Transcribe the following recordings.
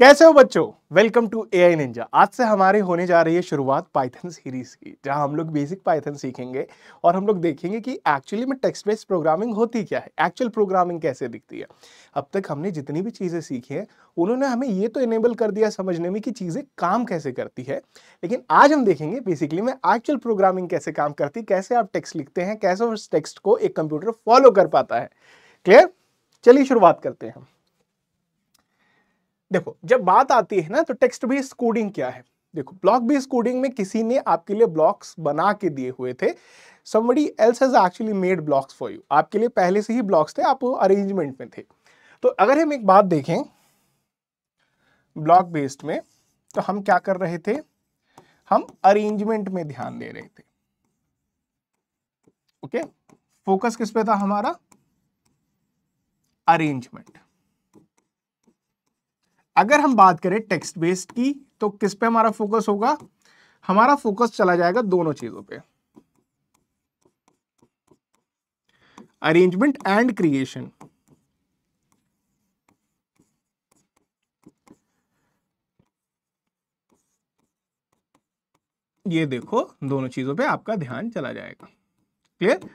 कैसे हो बच्चों। Welcome to AI ninja. आज से हमारी होने जा रही है शुरुआत पाइथन सीरीज की, जहां हम लोग बेसिक पाइथन सीखेंगे और हम लोग देखेंगे कि एक्चुअली में टेक्स्ट बेस्ड प्रोग्रामिंग होती क्या है, एक्चुअल प्रोग्रामिंग कैसे दिखती है। अब तक हमने जितनी भी चीजें सीखी हैं उन्होंने हमें ये तो इनेबल कर दिया समझने में कि चीजें काम कैसे करती है, लेकिन आज हम देखेंगे बेसिकली में एक्चुअल प्रोग्रामिंग कैसे काम करती है, कैसे आप टेक्स्ट लिखते हैं, कैसे उस टेक्स्ट को एक कंप्यूटर फॉलो कर पाता है। क्लियर? चलिए शुरुआत करते हैं। देखो, जब बात आती है ना तो टेक्स्ट बेस्ड कोडिंग क्या है। देखो, ब्लॉक बेस्ड कोडिंग में किसी ने आपके लिए ब्लॉक्स बना के दिए हुए थे। somebody else has actually made blocks for you। आपके लिए पहले से ही ब्लॉक्स थे, आप अरेंजमेंट में थे। तो अगर हम एक बात देखें ब्लॉक बेस्ड में, तो हम क्या कर रहे थे, हम अरेंजमेंट में ध्यान दे रहे थे। ओके, फोकस किस पे था हमारा? अरेंजमेंट। अगर हम बात करें टेक्स्ट बेस्ड की तो किस पे हमारा फोकस होगा? हमारा फोकस चला जाएगा दोनों चीजों पे, अरेंजमेंट एंड क्रिएशन। ये देखो, दोनों चीजों पे आपका ध्यान चला जाएगा। क्लियर?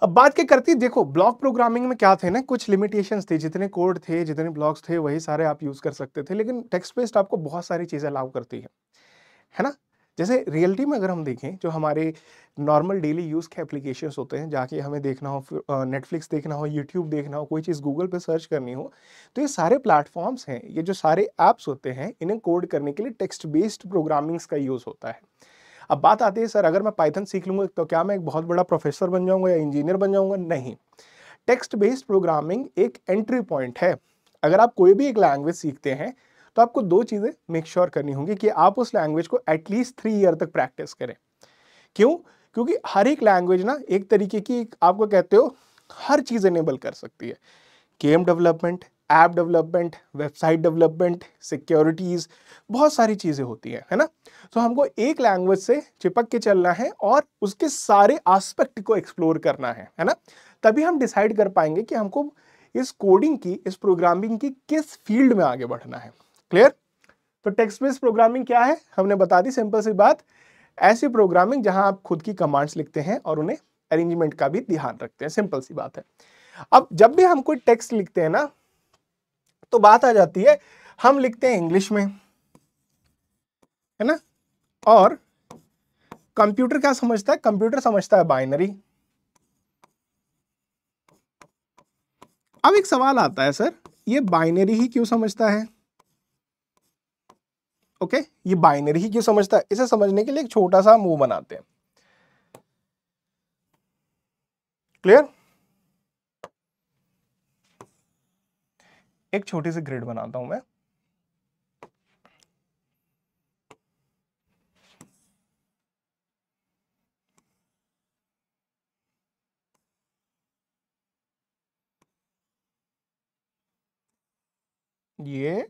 अब बात क्या करती है, देखो ब्लॉक प्रोग्रामिंग में क्या थे ना, कुछ लिमिटेशंस थे, जितने कोड थे, जितने ब्लॉक्स थे वही सारे आप यूज कर सकते थे, लेकिन टेक्स्ट बेस्ड आपको बहुत सारी चीजें अलाउ करती है ना। जैसे रियलिटी में अगर हम देखें, जो हमारे नॉर्मल डेली यूज के एप्लीकेशंस होते हैं, जाके हमें देखना हो, नेटफ्लिक्स देखना हो, यूट्यूब देखना हो, कोई चीज़ गूगल पे सर्च करनी हो, तो ये सारे प्लेटफॉर्म्स हैं, ये जो सारे ऐप्स होते हैं, इन्हें कोड करने के लिए टेक्स्ट बेस्ड प्रोग्रामिंग्स का यूज होता है। अब बात आती है, सर अगर मैं पाइथन सीख लूंगा तो क्या मैं एक बहुत बड़ा प्रोफेसर बन जाऊंगा या इंजीनियर बन जाऊंगा? नहीं। टेक्स्ट बेस्ड प्रोग्रामिंग एक एंट्री पॉइंट है। अगर आप कोई भी एक लैंग्वेज सीखते हैं तो आपको दो चीजें मेक श्योर करनी होंगी कि आप उस लैंग्वेज को एटलीस्ट 3 ईयर तक प्रैक्टिस करें। क्यों? क्योंकि हर एक लैंग्वेज ना एक तरीके की, आपको कहते हो, हर चीज एनेबल कर सकती है। Game development, app development, website development, securities, बहुत सारी चीजें होती हैं, है ना। तो हमको एक लैंग्वेज से चिपक के चलना है और उसके सारे एस्पेक्ट को एक्सप्लोर करना है ना। तभी हम डिसाइड कर पाएंगे कि हमको इस कोडिंग की, इस प्रोग्रामिंग की किस फील्ड में आगे बढ़ना है। क्लियर? तो टेक्स्ट बेस्ड प्रोग्रामिंग क्या है हमने बता दी, सिंपल सी बात। ऐसी प्रोग्रामिंग जहां आप खुद की कमांड्स लिखते हैं और उन्हें अरेंजमेंट का भी ध्यान रखते हैं, सिंपल सी बात है। अब जब भी हम कोई टेक्स्ट लिखते हैं ना, तो बात आ जाती है, हम लिखते हैं इंग्लिश में, है ना, और कंप्यूटर क्या समझता है? कंप्यूटर समझता है बाइनरी। अब एक सवाल आता है, सर ये बाइनरी ही क्यों समझता है? ओके, ये बाइनरी ही क्यों समझता है? इसे समझने के लिए एक छोटा सा मूव बनाते हैं। क्लियर? एक छोटी सी ग्रिड बनाता हूं मैं। ये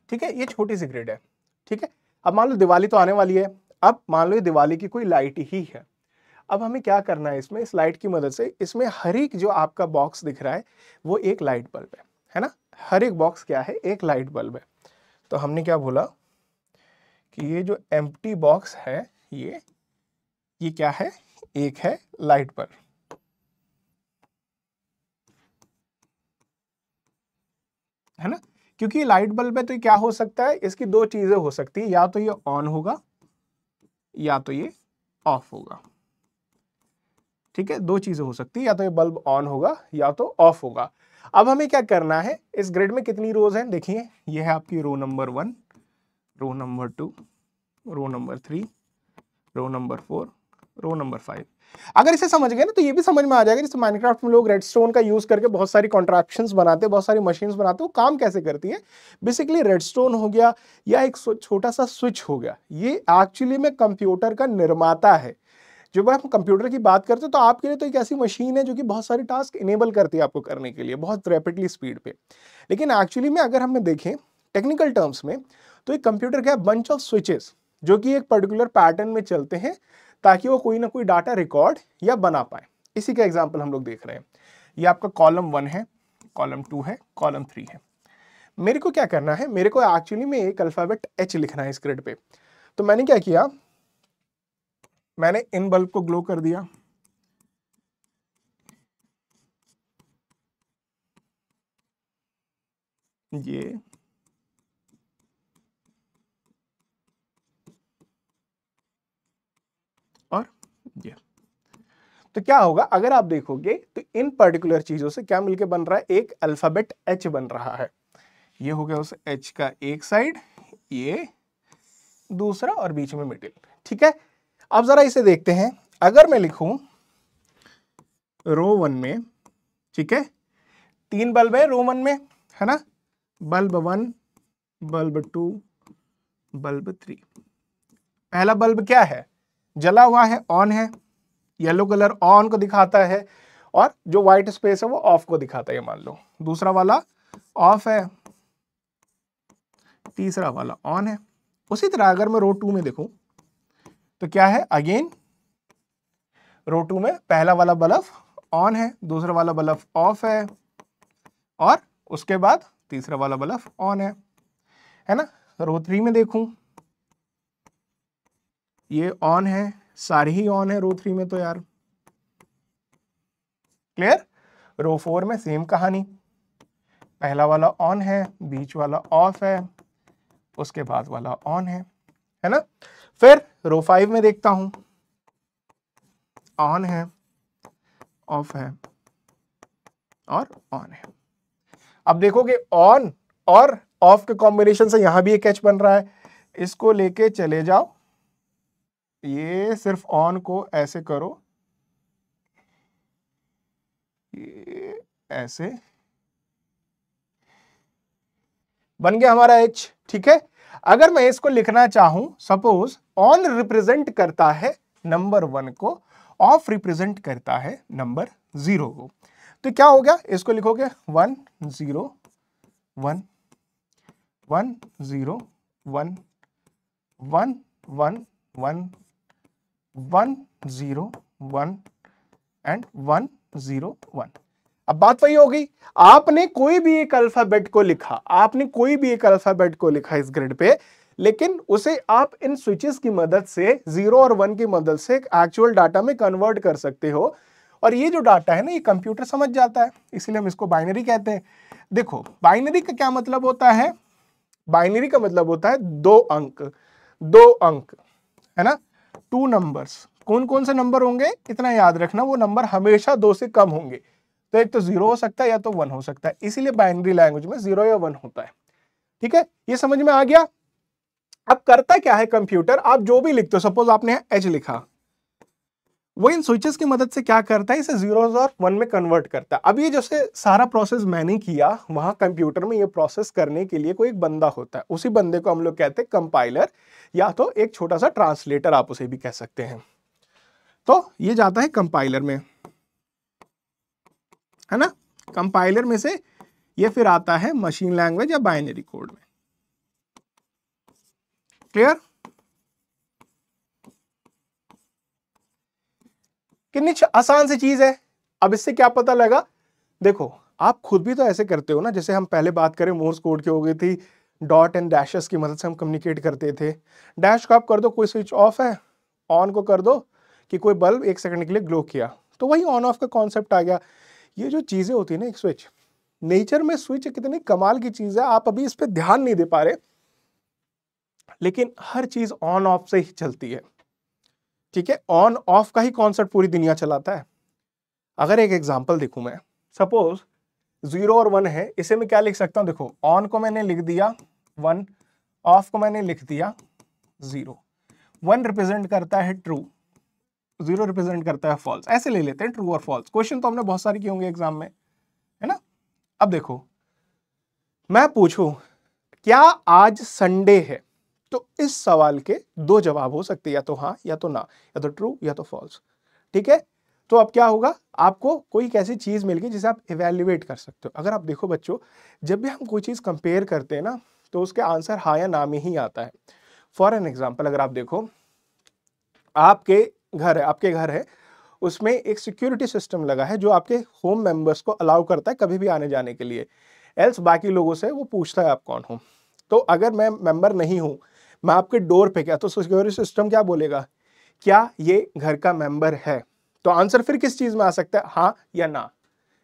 ठीक है, ये छोटी सी ग्रिड है। ठीक है, अब मान लो दिवाली तो आने वाली है। अब मान लो ये दिवाली की कोई लाइट ही है। अब हमें क्या करना है, इसमें इस लाइट की मदद से, इसमें हर एक जो आपका बॉक्स दिख रहा है वो एक लाइट बल्ब है ना। हर एक बॉक्स क्या है? एक लाइट बल्ब है। तो हमने क्या बोला कि ये जो एम्प्टी बॉक्स है, ये क्या है? एक है लाइट बल्ब, है ना। क्योंकि लाइट बल्ब है तो क्या हो सकता है, इसकी दो चीजें हो सकती है, या तो ये ऑन होगा या तो ये ऑफ होगा। ठीक है, दो चीजें हो सकती है, या तो ये बल्ब ऑन होगा या तो ऑफ होगा। अब हमें क्या करना है, इस ग्रिड में कितनी रोज हैं देखिए, ये है आपकी row number 1, row number 2, row number 3, row number 4, row number 5। अगर इसे समझ गए ना तो ये भी समझ में आ जाएगा, जैसे माइनक्राफ्ट में लोग रेडस्टोन का यूज करके बहुत सारी कॉन्ट्रैक्शंस बनाते हैं, बहुत सारी मशीन्स बनाते हैं, वो काम कैसे करती है। बेसिकली रेडस्टोन हो गया या एक छोटा सा स्विच हो गया, ये एक्चुअली में कंप्यूटर का निर्माता है। जब आप कंप्यूटर की बात करते हो तो आपके लिए तो एक ऐसी मशीन है जो कि बहुत सारे टास्क इनेबल करती है आपको करने के लिए बहुत रैपिडली स्पीड पे। लेकिन एक्चुअली में अगर हम देखें टेक्निकल टर्म्स में, तो एक कंप्यूटर क्या है? बंच ऑफ स्विचेस जो कि एक पर्टिकुलर पैटर्न में चलते हैं ताकि वो कोई ना कोई डाटा रिकॉर्ड या बना पाए। इसी का एग्जाम्पल हम लोग देख रहे हैं। ये आपका कॉलम 1 है, कॉलम 2 है, कॉलम 3 है। मेरे को क्या करना है, मेरे को एक्चुअली में एक अल्फाबेट H लिखना है इस ग्रिड पे। तो मैंने क्या किया, मैंने इन बल्ब को ग्लो कर दिया, ये और ये। तो क्या होगा, अगर आप देखोगे तो इन पर्टिकुलर चीजों से क्या मिलके बन रहा है, एक अल्फाबेट H बन रहा है। ये हो गया उस H का एक साइड, ये दूसरा और बीच में मिडिल। ठीक है, अब जरा इसे देखते हैं। अगर मैं लिखूं रो 1 में, ठीक है, 3 बल्ब है रो 1 में, है ना, बल्ब 1, बल्ब 2, बल्ब 3। पहला बल्ब क्या है, जला हुआ है, ऑन है, येलो कलर ऑन को दिखाता है, और जो व्हाइट स्पेस है वो ऑफ को दिखाता है, मान लो। दूसरा वाला ऑफ है, तीसरा वाला ऑन है। उसी तरह अगर मैं रो 2 में देखूं तो क्या है, अगेन रो 2 में पहला वाला बल्ब ऑन है, दूसरा वाला बल्ब ऑफ है, और उसके बाद तीसरा वाला बल्ब ऑन है ना। रो 3 में देखूं, ये ऑन है, सारे ही ऑन है रो 3 में तो यार, क्लियर। रो 4 में सेम कहानी, पहला वाला ऑन है, बीच वाला ऑफ है, उसके बाद वाला ऑन है ना। फिर रो 5 में देखता हूं, ऑन है, ऑफ है और ऑन है। अब देखोगे ऑन और ऑफ के कॉम्बिनेशन से यहां भी एक H बन रहा है, इसको लेके चले जाओ, ये सिर्फ ऑन को ऐसे करो, ये ऐसे बन गया हमारा H। ठीक है, अगर मैं इसको लिखना चाहूं, सपोज ऑन रिप्रेजेंट करता है नंबर 1 को, ऑफ रिप्रेजेंट करता है नंबर 0 को, तो क्या हो गया, इसको लिखोगे 1 0 1 1 0 1 1 1 1 1 0 1 एंड 1 0 1। अब बात वही हो गई, आपने कोई भी एक अल्फाबेट को लिखा, आपने कोई भी एक अल्फाबेट को लिखा इस ग्रिड पे, लेकिन उसे आप इन स्विचेस की मदद से 0 और 1 की मदद से एक एक्चुअल डाटा में कन्वर्ट कर सकते हो, और ये जो डाटा है ना, ये कंप्यूटर समझ जाता है, इसलिए हम इसको बाइनरी कहते हैं। देखो बाइनरी का क्या मतलब होता है, बाइनरी का मतलब होता है 2 अंक, 2 अंक, है ना, 2 नंबर्स। कौन कौन से नंबर होंगे, इतना याद रखना, वो नंबर हमेशा 2 से कम होंगे, तो एक तो 0 हो सकता है या तो 1 हो सकता है, इसीलिए बाइनरी लैंग्वेज में 0 या 1 होता है। ठीक है, ये समझ में आ गया। अब करता क्या है कंप्यूटर, आप जो भी लिखते हो, सपोज आपने H लिखा, वो इन स्विचेस की मदद से क्या करता है, इसे 0 और 1 में कन्वर्ट करता है। अब ये जैसे सारा प्रोसेस मैंने किया, वहां कंप्यूटर में ये प्रोसेस करने के लिए कोई एक बंदा होता है, उसी बंदे को हम लोग कहते हैं कंपाइलर, या तो एक छोटा सा ट्रांसलेटर आप उसे भी कह सकते हैं। तो ये जाता है कंपाइलर में, है ना, कंपाइलर में से ये फिर आता है मशीन लैंग्वेज या बाइनरी कोड में। क्लियर, कितनी आसान सी चीज है। अब इससे क्या पता लगा, देखो आप खुद भी तो ऐसे करते हो ना, जैसे हम पहले बात करें मोर्स कोड की हो गई थी, डॉट एंड डैशेस की मदद से हम कम्युनिकेट करते थे। डैश को आप कर दो, कोई स्विच ऑफ है, ऑन को कर दो कि कोई बल्ब 1 सेकंड के लिए ग्लो किया, तो वही ऑन ऑफ का कॉन्सेप्ट आ गया। ये जो चीजें होती है ना, एक स्विच, नेचर में स्विच कितनी कमाल की चीज है, आप अभी इस पर ध्यान नहीं दे पा रहे, लेकिन हर चीज ऑन ऑफ से ही चलती है। ठीक है, ऑन ऑफ का ही कॉन्सेप्ट पूरी दुनिया चलाता है। अगर एक एग्जांपल देखूं मैं, सपोज 0 और 1 है, इसे मैं क्या लिख सकता हूं, देखो ऑन को मैंने लिख दिया 1, ऑफ को मैंने लिख दिया 0। 1 रिप्रेजेंट करता है ट्रू, 0 रिप्रेजेंट करता है फॉल्स, ऐसे ले लेते हैं ट्रू और फॉल्स। क्वेश्चन तो हमने बहुत सारे किए होंगे एग्जाम में, है ना। अब देखो मैं पूछूं क्या आज संडे है, तो इस सवाल के 2 जवाब हो सकते हैं, या तो हाँ या तो ना, या तो ट्रू या तो फॉल्स। ठीक है, तो अब क्या होगा, आपको कोई एक ऐसी चीज मिल गई जिसे आप इवेल्युएट कर सकते हो। अगर आप देखो बच्चों, जब भी हम कोई चीज कंपेयर करते हैं ना, तो उसके आंसर हाँ या ना में ही आता है। फॉर एन एग्जाम्पल, अगर आप देखो आपके घर है, उसमें एक सिक्योरिटी सिस्टम लगा है जो आपके होम मेंबर्स को अलाउ करता है कभी भी आने जाने के लिए, एल्स बाकी लोगों से वो पूछता है आप कौन हो। तो अगर मैं मेंबर नहीं हूं, मैं आपके डोर पे गया तो सिक्योरिटी सिस्टम क्या बोलेगा, क्या ये घर का मेंबर है? तो आंसर फिर किस चीज में आ सकता है, हाँ या ना,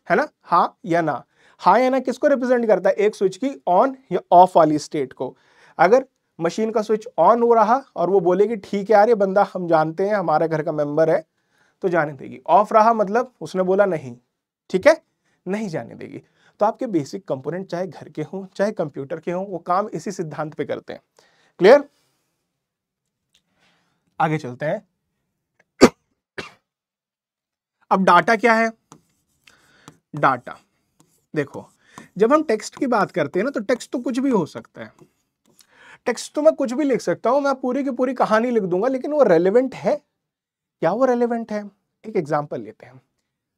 है ना, हाँ या ना। हाँ या ना किसको रिप्रेजेंट करता है, एक स्विच की ऑन या ऑफ वाली स्टेट को। अगर मशीन का स्विच ऑन हो रहा और वो बोलेगी ठीक है यार ये बंदा हम जानते हैं हमारे घर का मेंबर है, तो जाने देगी। ऑफ रहा मतलब उसने बोला नहीं, ठीक है, नहीं जाने देगी। तो आपके बेसिक कंपोनेंट चाहे घर के हों चाहे कंप्यूटर के हों, वो काम इसी सिद्धांत पे करते हैं। क्लियर? आगे चलते हैं। अब डाटा क्या है? डाटा देखो, जब हम टेक्स्ट की बात करते हैं ना, तो टेक्स्ट तो कुछ भी हो सकता है। टेक्स्ट तो मैं कुछ भी लिख सकता हूं, मैं पूरी की पूरी कहानी लिख दूंगा, लेकिन वो रेलेवेंट है क्या? वो रेलेवेंट है? एक एग्जांपल लेते हैं।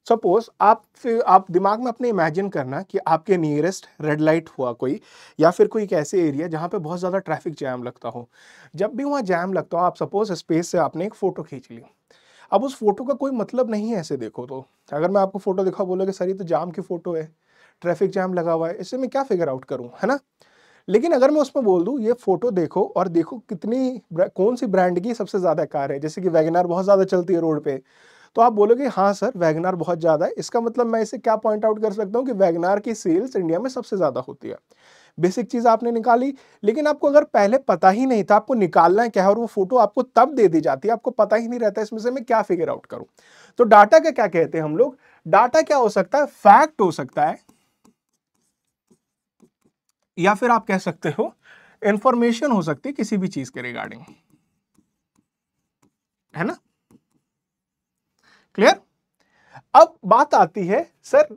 सपोज आप दिमाग में अपने इमेजिन करना कि आपके नियरेस्ट रेड लाइट हुआ कोई, या फिर कोई एक ऐसे एरिया जहां पे बहुत ज्यादा ट्रैफिक जैम लगता हो। जब भी वहां जैम लगता हो, आप सपोज स्पेस से आपने एक फोटो खींच ली। अब उस फोटो का कोई मतलब नहीं है ऐसे देखो तो। अगर मैं आपको फोटो दिखाऊं, बोलोगे सर ये तो जाम की फोटो है, ट्रैफिक जैम लगा हुआ है, इससे मैं क्या फिगर आउट करूं, है ना। लेकिन अगर मैं उसमें बोल दूं ये फोटो देखो और देखो कौन सी ब्रांड की सबसे ज्यादा कार है, जैसे कि वैगनआर बहुत ज्यादा चलती है रोड पे, तो आप बोलोगे हाँ सर वैगनआर बहुत ज्यादा है। इसका मतलब मैं इसे क्या पॉइंट आउट कर सकता हूँ कि वैगनआर की सेल्स इंडिया में सबसे ज्यादा होती है। बेसिक चीज आपने निकाली। लेकिन आपको अगर पहले पता ही नहीं था आपको निकालना है क्या है, और वो फोटो आपको तब दे दी जाती है, आपको पता ही नहीं रहता इसमें से मैं क्या फिगर आउट करूं। तो डाटा का क्या कहते हैं हम लोग? डाटा क्या हो सकता है? फैक्ट हो सकता है, या फिर आप कह सकते हो इंफॉर्मेशन हो सकती है किसी भी चीज के रिगार्डिंग, है ना। क्लियर? अब बात आती है सर,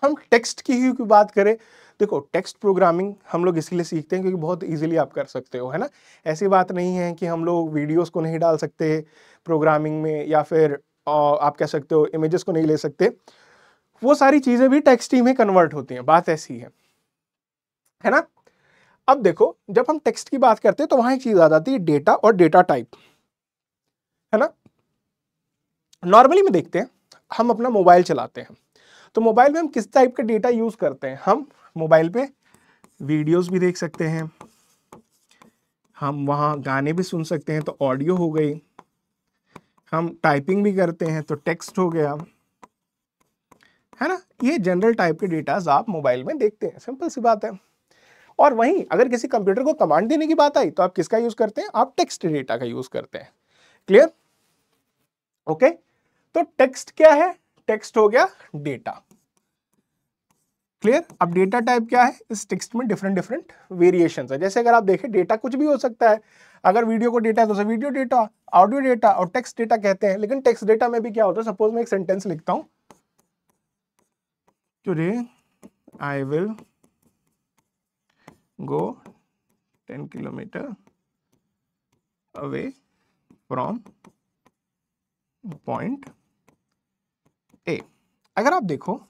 हम टेक्स्ट की ही क्यों बात करें। देखो टेक्स्ट प्रोग्रामिंग हम लोग इसलिए सीखते हैं क्योंकि बहुत इजीली आप कर सकते हो, है ना। ऐसी बात नहीं है कि हम लोग वीडियोस को नहीं डाल सकते प्रोग्रामिंग में, या फिर आप कह सकते हो इमेजेस को नहीं ले सकते। वो सारी चीजें भी टेक्स्ट ही में कन्वर्ट होती हैं, बात ऐसी है ना। अब देखो जब हम टेक्स्ट की बात करते हैं तो वहां एक चीज आ जाती है, डेटा और डेटा टाइप, है ना। नॉर्मली में देखते हैं, हम अपना मोबाइल चलाते हैं, तो मोबाइल में हम किस टाइप का डेटा यूज करते हैं? हम मोबाइल पे वीडियोस भी देख सकते हैं, हम वहाँ गाने भी सुन सकते हैं तो ऑडियो हो गई, हम टाइपिंग भी करते हैं तो टेक्स्ट हो गया, है ना। ये जनरल टाइप के डेटाज आप मोबाइल में देखते हैं, सिंपल सी बात है। और वहीं अगर किसी कंप्यूटर को कमांड देने की बात आई तो आप किसका यूज करते हैं? आप टेक्स्ट डेटा का यूज करते हैं। क्लियर? ओके। तो टेक्स्ट क्या है? टेक्स्ट हो गया डेटा। क्लियर? अब डेटा टाइप क्या है? इस टेक्स्ट में डिफरेंट डिफरेंट वेरिएशंस है। जैसे अगर आप देखें डेटा कुछ भी हो सकता है। अगर वीडियो को डेटा है तो उसे वीडियो डेटा, ऑडियो डेटा और टेक्स्ट डेटा कहते हैं। लेकिन टेक्स्ट डेटा में भी क्या होता है, सपोज मैं एक सेंटेंस लिखता हूं, today I will go 10 kilometre away from point A. अगर आप देखो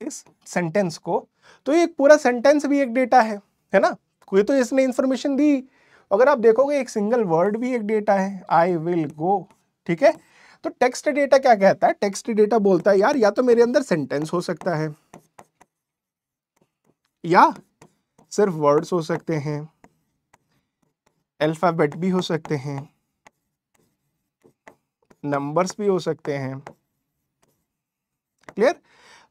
इस सेंटेंस को, तो ये पूरा सेंटेंस भी एक डेटा है ना। कोई तो इसने इंफॉर्मेशन दी। अगर आप देखोगे एक सिंगल वर्ड भी एक डेटा है, आई विल गो, ठीक है। तो टेक्स्ट डेटा क्या कहता है? टेक्स्ट डेटा बोलता है यार या तो मेरे अंदर सेंटेंस हो सकता है, या सिर्फ वर्ड्स हो सकते हैं, अल्फाबेट भी हो सकते हैं, नंबर्स भी हो सकते हैं। क्लियर?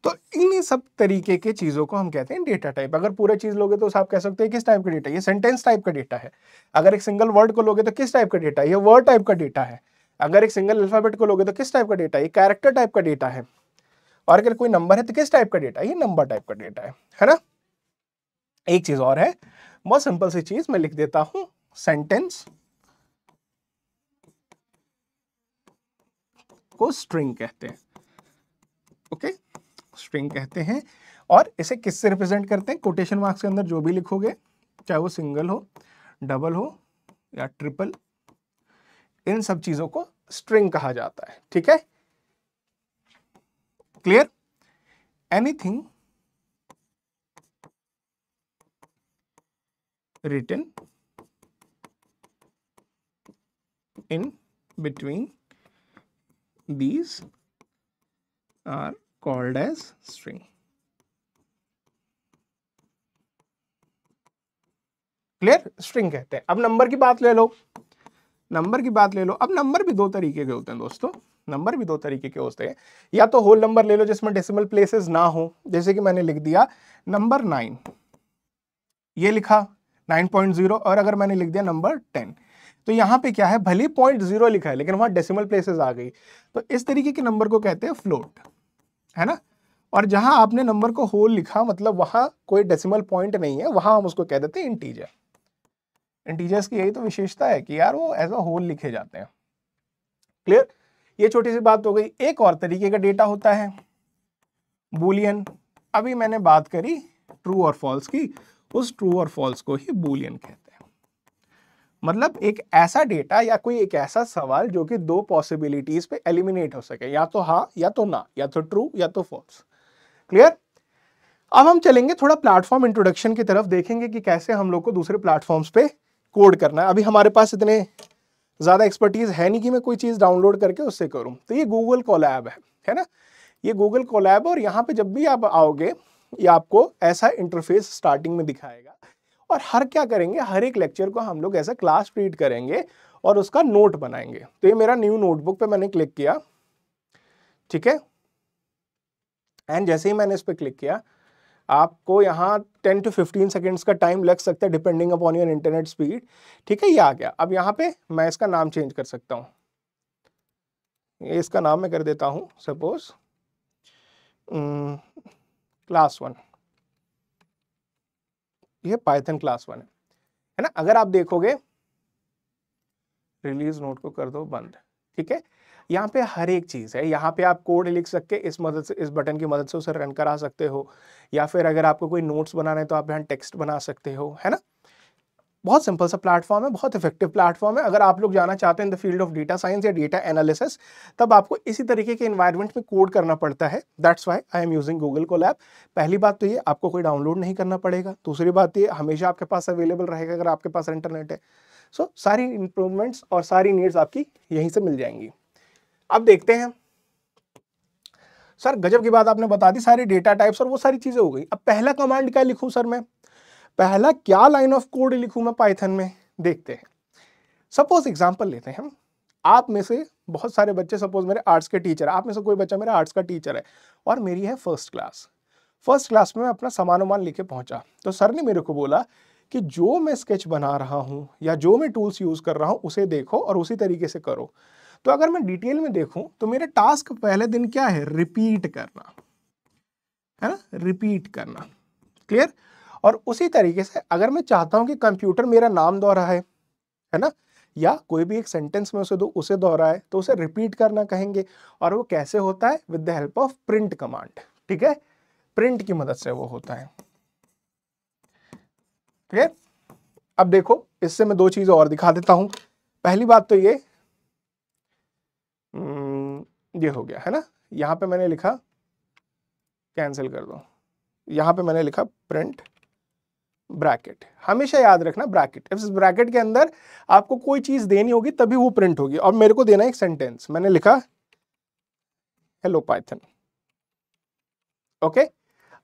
तो इन सब तरीके के चीजों को हम कहते हैं डेटा टाइप। अगर पूरा चीज लोगे तो आप कह सकते हैं किस टाइप का डेटा? ये सेंटेंस टाइप का डेटा है। अगर एक सिंगल वर्ड को लोगे तो किस टाइप का डेटा है? ये वर्ड टाइप का डेटा है। अगर एक सिंगल अल्फाबेट को लोगे तो किस टाइप का डेटा है? ये कैरेक्टर टाइप का डेटा है। और अगर कोई नंबर है तो किस टाइप का डेटा है? ये नंबर टाइप का डेटा है ना। एक चीज और है, बहुत सिंपल सी चीज मैं लिख देता हूं, सेंटेंस को स्ट्रिंग कहते हैं। ओके, स्ट्रिंग कहते हैं। और इसे किससे रिप्रेजेंट करते हैं? कोटेशन मार्क्स के अंदर जो भी लिखोगे, चाहे वो सिंगल हो, डबल हो या ट्रिपल, इन सब चीजों को स्ट्रिंग कहा जाता है। ठीक है, clear? Anything written in between these are called as string. Clear, string कहते हैं। अब नंबर की बात ले लो, नंबर की बात ले लो। अब नंबर भी दो तरीके के होते हैं दोस्तों, नंबर भी दो तरीके के होते हैं। या तो होल नंबर ले लो जिसमें डेसिमल प्लेसेस ना हो, जैसे कि मैंने लिख दिया नंबर 9, ये लिखा 9.0, और अगर मैंने लिख दिया नंबर 10, तो यहां पे क्या है, भले 0.0 लिखा है लेकिन वहां डेसिमल प्लेसेस आ गई, तो इस तरीके के नंबर को कहते हैं फ्लोट, है ना। और जहां आपने नंबर को होल लिखा, मतलब वहां कोई डेसिमल पॉइंट नहीं है, वहां हम उसको कह देते हैं इंटीजर। इंटीजर्स की यही तो विशेषता है कि यार वो एज अ होल लिखे जाते हैं। क्लियर, ये छोटी सी बात हो गई। एक और तरीके का डेटा होता है बूलियन। अभी मैंने बात करी ट्रू और फॉल्स की, उस ट्रू और फॉल्स को ही बूलियन कहते हैं। मतलब एक ऐसा डेटा या कोई एक ऐसा सवाल जो कि दो पॉसिबिलिटीज पे एलिमिनेट हो सके, या तो हाँ या तो ना, या तो ट्रू या तो फॉल्स। क्लियर। अब हम चलेंगे थोड़ा प्लेटफॉर्म इंट्रोडक्शन की तरफ, देखेंगे कि कैसे हम लोग को दूसरे प्लेटफॉर्म्स पे कोड करना है। अभी हमारे पास इतने ज्यादा एक्सपर्टीज है नहीं कि मैं कोई चीज डाउनलोड करके उससे करूं। तो ये गूगल कोलैब है ना, ये गूगल कोलैब, और यहाँ पे जब भी आप आओगे ये आपको ऐसा इंटरफेस स्टार्टिंग में दिखाएगा, और हर क्या करेंगे, हर एक लेक्चर को हम लोग ऐसा क्लास ट्रीट करेंगे और उसका नोट बनाएंगे। तो ये मेरा न्यू नोटबुक पे मैंने क्लिक किया, ठीक है, एंड जैसे ही मैंने इस पर क्लिक किया, आपको यहाँ 10 to 15 सेकेंड्स का टाइम लग सकता है depending upon your internet speed. ठीक है, ये आ गया। अब यहाँ पे मैं इसका नाम चेंज कर सकता हूँ, ये इसका नाम मैं कर देता हूँ सपोज क्लास 1, ये पाइथन क्लास 1 है ना। अगर आप देखोगे, रिलीज नोट को कर दो बंद, ठीक है। यहाँ पे हर एक चीज है, यहाँ पे आप कोड लिख सकते, इस मदद से, इस बटन की मदद से उसे रन करा सकते हो, या फिर अगर आपको कोई नोट्स बनाना है तो आप यहाँ टेक्स्ट बना सकते हो, है ना। बहुत सिंपल सा प्लेटफॉर्म है, बहुत इफेक्टिव प्लेटफॉर्म है। अगर आप लोग जाना चाहते हैं in the field of data science या डेटा एनालिसिस, तब आपको इसी तरीके के एनवायरनमेंट में कोड करना पड़ता है। That's why I am using Google Colab. पहली बात तो ये, आपको कोई डाउनलोड नहीं करना पड़ेगा। दूसरी बात ये, हमेशा आपके पास अवेलेबल रहेगा अगर आपके पास इंटरनेट है। सो सारी इंप्रूवमेंट्स और सारी नीड्स आपकी यहीं से मिल जाएंगी। अब देखते हैं, सर गजब की बात आपने बता दी, सारी डेटा टाइप्स और वो सारी चीजें हो गई। अब पहला कमांड क्या लिखूं सर मैं, पहला क्या लाइन ऑफ कोड लिखूं मैं पाइथन में, देखते हैं। सपोज एग्जांपल लेते हैं हम, आप में से बहुत सारे बच्चे, सपोज मेरे आर्ट्स के टीचर है, आप में से कोई बच्चा मेरा आर्ट्स का टीचर है और मेरी है फर्स्ट क्लास में मैं अपना सामान लेके पहुंचा, तो सर ने मेरे को बोला कि जो मैं स्केच बना रहा हूं या जो मैं टूल्स यूज कर रहा हूं उसे देखो और उसी तरीके से करो। तो अगर मैं डिटेल में देखूं तो मेरा टास्क पहले दिन क्या है, रिपीट करना, है ना, रिपीट करना। क्लियर। और उसी तरीके से अगर मैं चाहता हूं कि कंप्यूटर मेरा नाम दोहराए, है ना, या कोई भी एक सेंटेंस में उसे दोहराए, तो उसे रिपीट करना कहेंगे। और वो कैसे होता है, with the help of print command. ठीक है, प्रिंट की मदद से वो होता है। क्लियर। अब देखो, इससे मैं दो चीजें और दिखा देता हूं। पहली बात तो ये हो गया, है ना। यहां पे मैंने लिखा, कैंसिल कर दो, यहां पे मैंने लिखा प्रिंट ब्रैकेट। हमेशा याद रखना ब्रैकेट, इस ब्रैकेट के अंदर आपको कोई चीज देनी होगी तभी वो प्रिंट होगी। और मेरे को देना है एक सेंटेंस, मैंने लिखा हेलो पाइथन। ओके,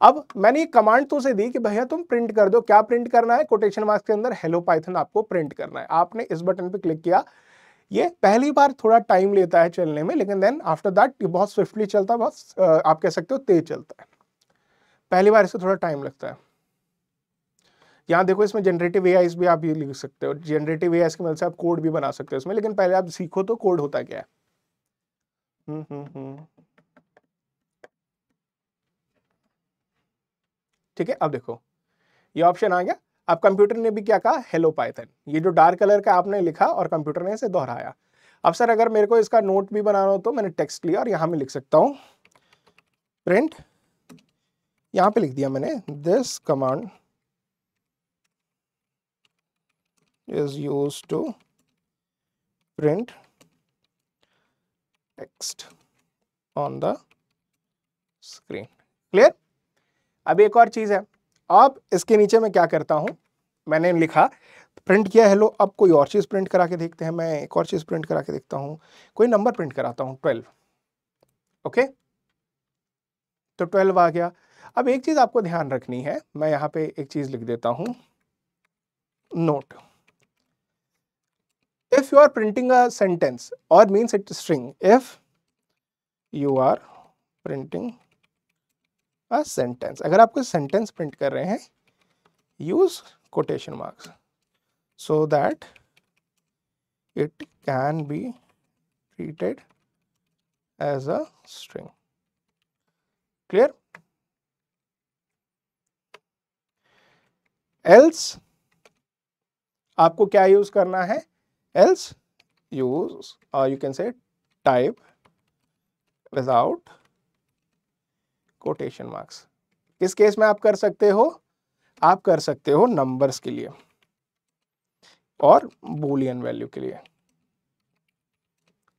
अब मैंने ये कमांड तो उसे दी कि भैया तुम प्रिंट कर दो। क्या प्रिंट करना है, कोटेशन मार्क्स के अंदर हेलो पाइथन आपको प्रिंट करना है। आपने इस बटन पे क्लिक किया। ये पहली बार थोड़ा टाइम लेता है चलने में, लेकिन देन आफ्टर दैट ये बहुत स्विफ्टली चलता है, बहुत आप कह सकते हो तेज चलता है। पहली बार इससे थोड़ा टाइम लगता है। यहाँ देखो, इसमें जनरेटिव एआई भी आप ये लिख सकते हो, जनरेटिव एआई की मदद से आप कोड भी बना सकते हो इसमें, लेकिन पहले आप सीखो तो कोड होता क्या है। ठीक है, अब देखो ये ऑप्शन आ गया। अब कंप्यूटर ने भी क्या कहा, हेलो पाइथन। ये जो डार्क कलर का आपने लिखा और कंप्यूटर ने इसे दोहराया। अब सर अगर मेरे को इसका नोट भी बनाना हो तो मैंने टेक्स्ट लिया और यहां में लिख सकता हूं प्रिंट, यहां पे लिख दिया मैंने this command is used to print text on the screen. Clear? अब एक और चीज है, अब इसके नीचे मैं क्या करता हूं, मैंने लिखा प्रिंट किया हेलो। अब कोई और चीज प्रिंट करा के देखते हैं, मैं एक और चीज प्रिंट करा के देखता हूं, कोई नंबर प्रिंट कराता हूं 12। ओके, तो 12 आ गया। अब एक चीज आपको ध्यान रखनी है, मैं यहां पे एक चीज लिख देता हूं, note, if you are printing a sentence or means it's string, if you are printing a sentence, अगर आप कोई सेंटेंस प्रिंट कर रहे हैं, use quotation marks so that it can be treated as a string. Clear? Else आपको क्या use करना है, else use or you can say type without quotation marks. किस केस में आप कर सकते हो, आप कर सकते हो नंबर्स के लिए और बूलियन वैल्यू के लिए।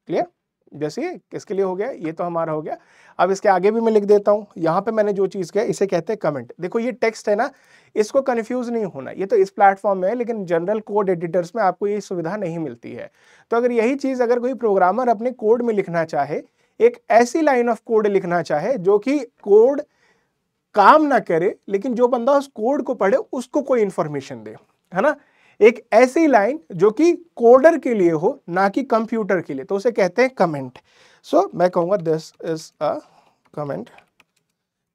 क्लियर? जैसे किसके लिए हो गया, ये तो हमारा हो गया। अब इसके आगे भी मैं लिख देता हूं, यहां पे मैंने जो चीज किया इसे कहते हैं कमेंट। देखो ये टेक्स्ट है ना, इसको कंफ्यूज नहीं होना, ये तो इस प्लेटफॉर्म में है, लेकिन जनरल कोड एडिटर्स में आपको ये सुविधा नहीं मिलती है। तो अगर यही चीज अगर कोई प्रोग्रामर अपने कोड में लिखना चाहे, एक ऐसी लाइन ऑफ कोड लिखना चाहे जो कि कोड काम ना करे लेकिन जो बंदा उस कोड को पढ़े उसको कोई इंफॉर्मेशन दे, है ना, एक ऐसी लाइन जो कि कोडर के लिए हो ना कि कंप्यूटर के लिए, तो उसे कहते हैं कमेंट। सो मैं कहूंगा दिस इज अ कमेंट।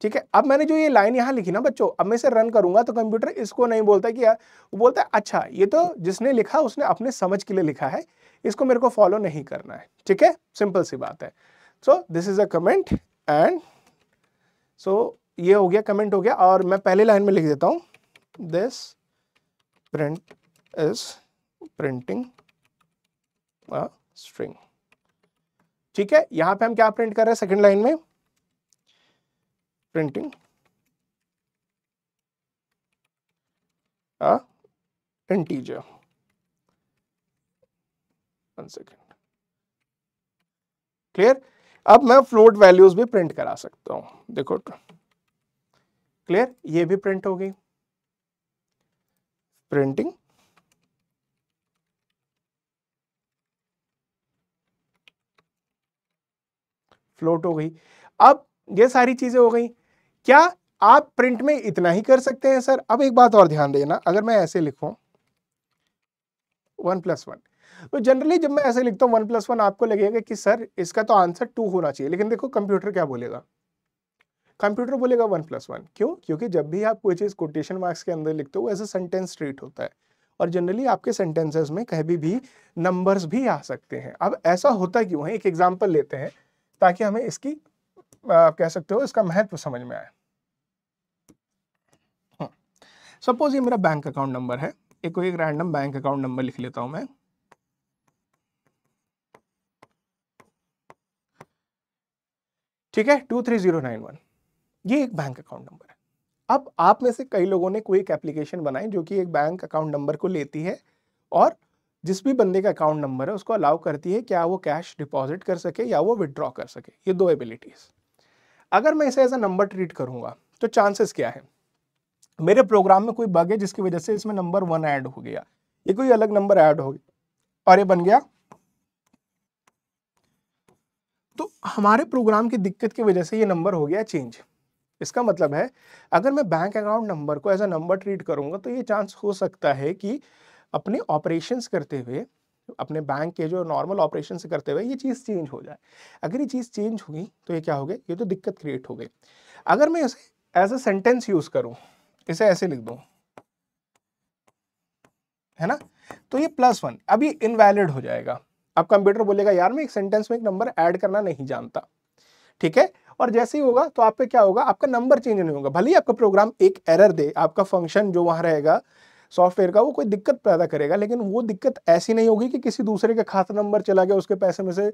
ठीक है, अब मैंने जो ये लाइन यहां लिखी ना बच्चों, अब मैं इसे रन करूंगा तो कंप्यूटर इसको नहीं बोलता कि यार, वो बोलता है अच्छा ये तो जिसने लिखा उसने अपने समझ के लिए लिखा है, इसको मेरे को फॉलो नहीं करना है। ठीक है, सिंपल सी बात है। So this is a comment and so ये हो गया, कमेंट हो गया। और मैं पहले लाइन में लिख देता हूं, this print is printing a string. ठीक है, यहां पे हम क्या प्रिंट कर रहे हैं, सेकंड लाइन में प्रिंटिंग अ इंटीजर। 1 सेकेंड। क्लियर? अब मैं फ्लोट वैल्यूज भी प्रिंट करा सकता हूं, देखो। क्लियर? ये भी प्रिंट हो गई, प्रिंटिंग फ्लोट हो गई। अब ये सारी चीजें हो गई, क्या आप प्रिंट में इतना ही कर सकते हैं सर? अब एक बात और ध्यान देना, अगर मैं ऐसे लिखूं 1+1, तो जनरली जब मैं ऐसे लिखता हूं 1+1 आपको लगेगा कि सर इसका तो आंसर 2 होना चाहिए, लेकिन देखो कंप्यूटर क्या बोलेगा, कंप्यूटर बोलेगा 1+1। क्यों? क्योंकि जब भी आप कोई चीज कोटेशन मार्क्स के अंदर लिखते हो ऐसे सेंटेंस ट्रीट होता है, और जनरली आपके सेंटेंसेस में कभी भी नंबर्स भी आ सकते हैं। अब ऐसा होता क्यों है, एक एग्जांपल लेते हैं ताकि हमें इसकी आप कह सकते हो इसका महत्व समझ में आए। सपोज ये मेरा बैंक अकाउंट नंबर है, एक कोई एक रैंडम बैंक अकाउंट नंबर लिख लेता हूं मैं। ठीक है, 23091, ये एक बैंक अकाउंट नंबर है। अब आप में से कई लोगों ने कोई एक एप्लीकेशन बनाई जो कि एक बैंक अकाउंट नंबर को लेती है और जिस भी बंदे का अकाउंट नंबर है उसको अलाउ करती है क्या वो कैश डिपॉजिट कर सके या वो विड्रॉ कर सके, ये दो एबिलिटीज। अगर मैं इसे एज अ नंबर ट्रीट करूंगा तो चांसेस क्या है, मेरे प्रोग्राम में कोई बग है जिसकी वजह से इसमें नंबर 1 ऐड हो गया, ये कोई अलग नंबर ऐड हो गया और ये बन गया, तो हमारे प्रोग्राम की दिक्कत की वजह से ये नंबर हो गया चेंज। इसका मतलब है अगर मैं बैंक अकाउंट नंबर को एज अ नंबर ट्रीट करूंगा तो ये चांस हो सकता है कि अपने ऑपरेशंस करते हुए, अपने बैंक के जो नॉर्मल ऑपरेशंस करते हुए ये चीज़ चेंज हो जाए। अगर ये चीज़ चेंज हुई तो ये क्या हो गया, ये तो दिक्कत क्रिएट हो गई। अगर मैं इसे एज अ सेंटेंस यूज करूं, इसे ऐसे लिख दूं, है ना, तो ये +1 अब ये इनवैलिड हो जाएगा। अब कंप्यूटर बोलेगा यार मैं एक सेंटेंस में एक नंबर ऐड करना नहीं जानता। ठीक है, और जैसे ही होगा तो आपका क्या होगा, आपका नंबर चेंज नहीं होगा, भले ही आपका प्रोग्राम एक एरर दे, आपका फंक्शन जो वहां रहेगा सॉफ्टवेयर का वो कोई दिक्कत पैदा करेगा, लेकिन वो दिक्कत ऐसी नहीं होगी कि किसी दूसरे का खाता नंबर चला गया उसके पैसे में से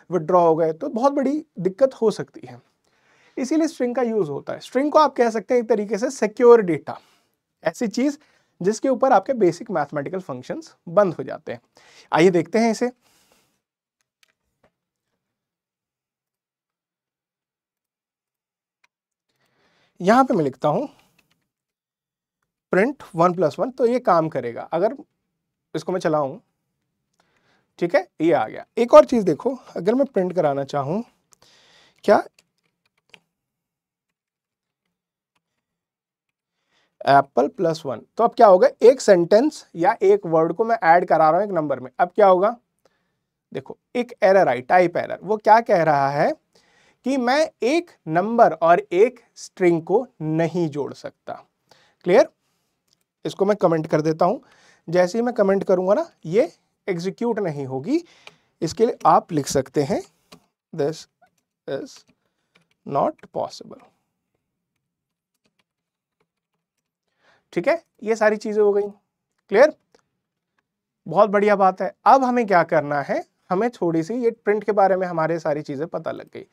विड्रॉ हो गए, तो बहुत बड़ी दिक्कत हो सकती है। इसीलिए स्ट्रिंग का यूज होता है। स्ट्रिंग को आप कह सकते हैं एक तरीके से सिक्योर डेटा, ऐसी चीज जिसके ऊपर आपके बेसिक मैथमेटिकल फंक्शंस बंद हो जाते हैं। आइए देखते हैं इसे। यहां पे मैं लिखता हूं प्रिंट 1+1, तो ये काम करेगा अगर इसको मैं चलाऊं। ठीक है, ये आ गया। एक और चीज देखो, अगर मैं प्रिंट कराना चाहूं क्या एप्पल प्लस 1। तो अब क्या होगा, एक सेंटेंस या एक वर्ड को मैं ऐड करा रहा हूं एक नंबर में। अब क्या होगा, देखो एक एरर आई, टाइप एरर। वो क्या कह रहा है कि मैं एक नंबर और एक स्ट्रिंग को नहीं जोड़ सकता। क्लियर? इसको मैं कमेंट कर देता हूं। जैसे ही मैं कमेंट करूंगा ना, ये एग्जीक्यूट नहीं होगी। इसके लिए आप लिख सकते हैं दिस इज नॉट पॉसिबल। ठीक है, ये सारी चीजें हो गई। क्लियर? बहुत बढ़िया बात है। अब हमें क्या करना है, हमें थोड़ी सी ये प्रिंट के बारे में हमारे सारी चीजें पता लग गई।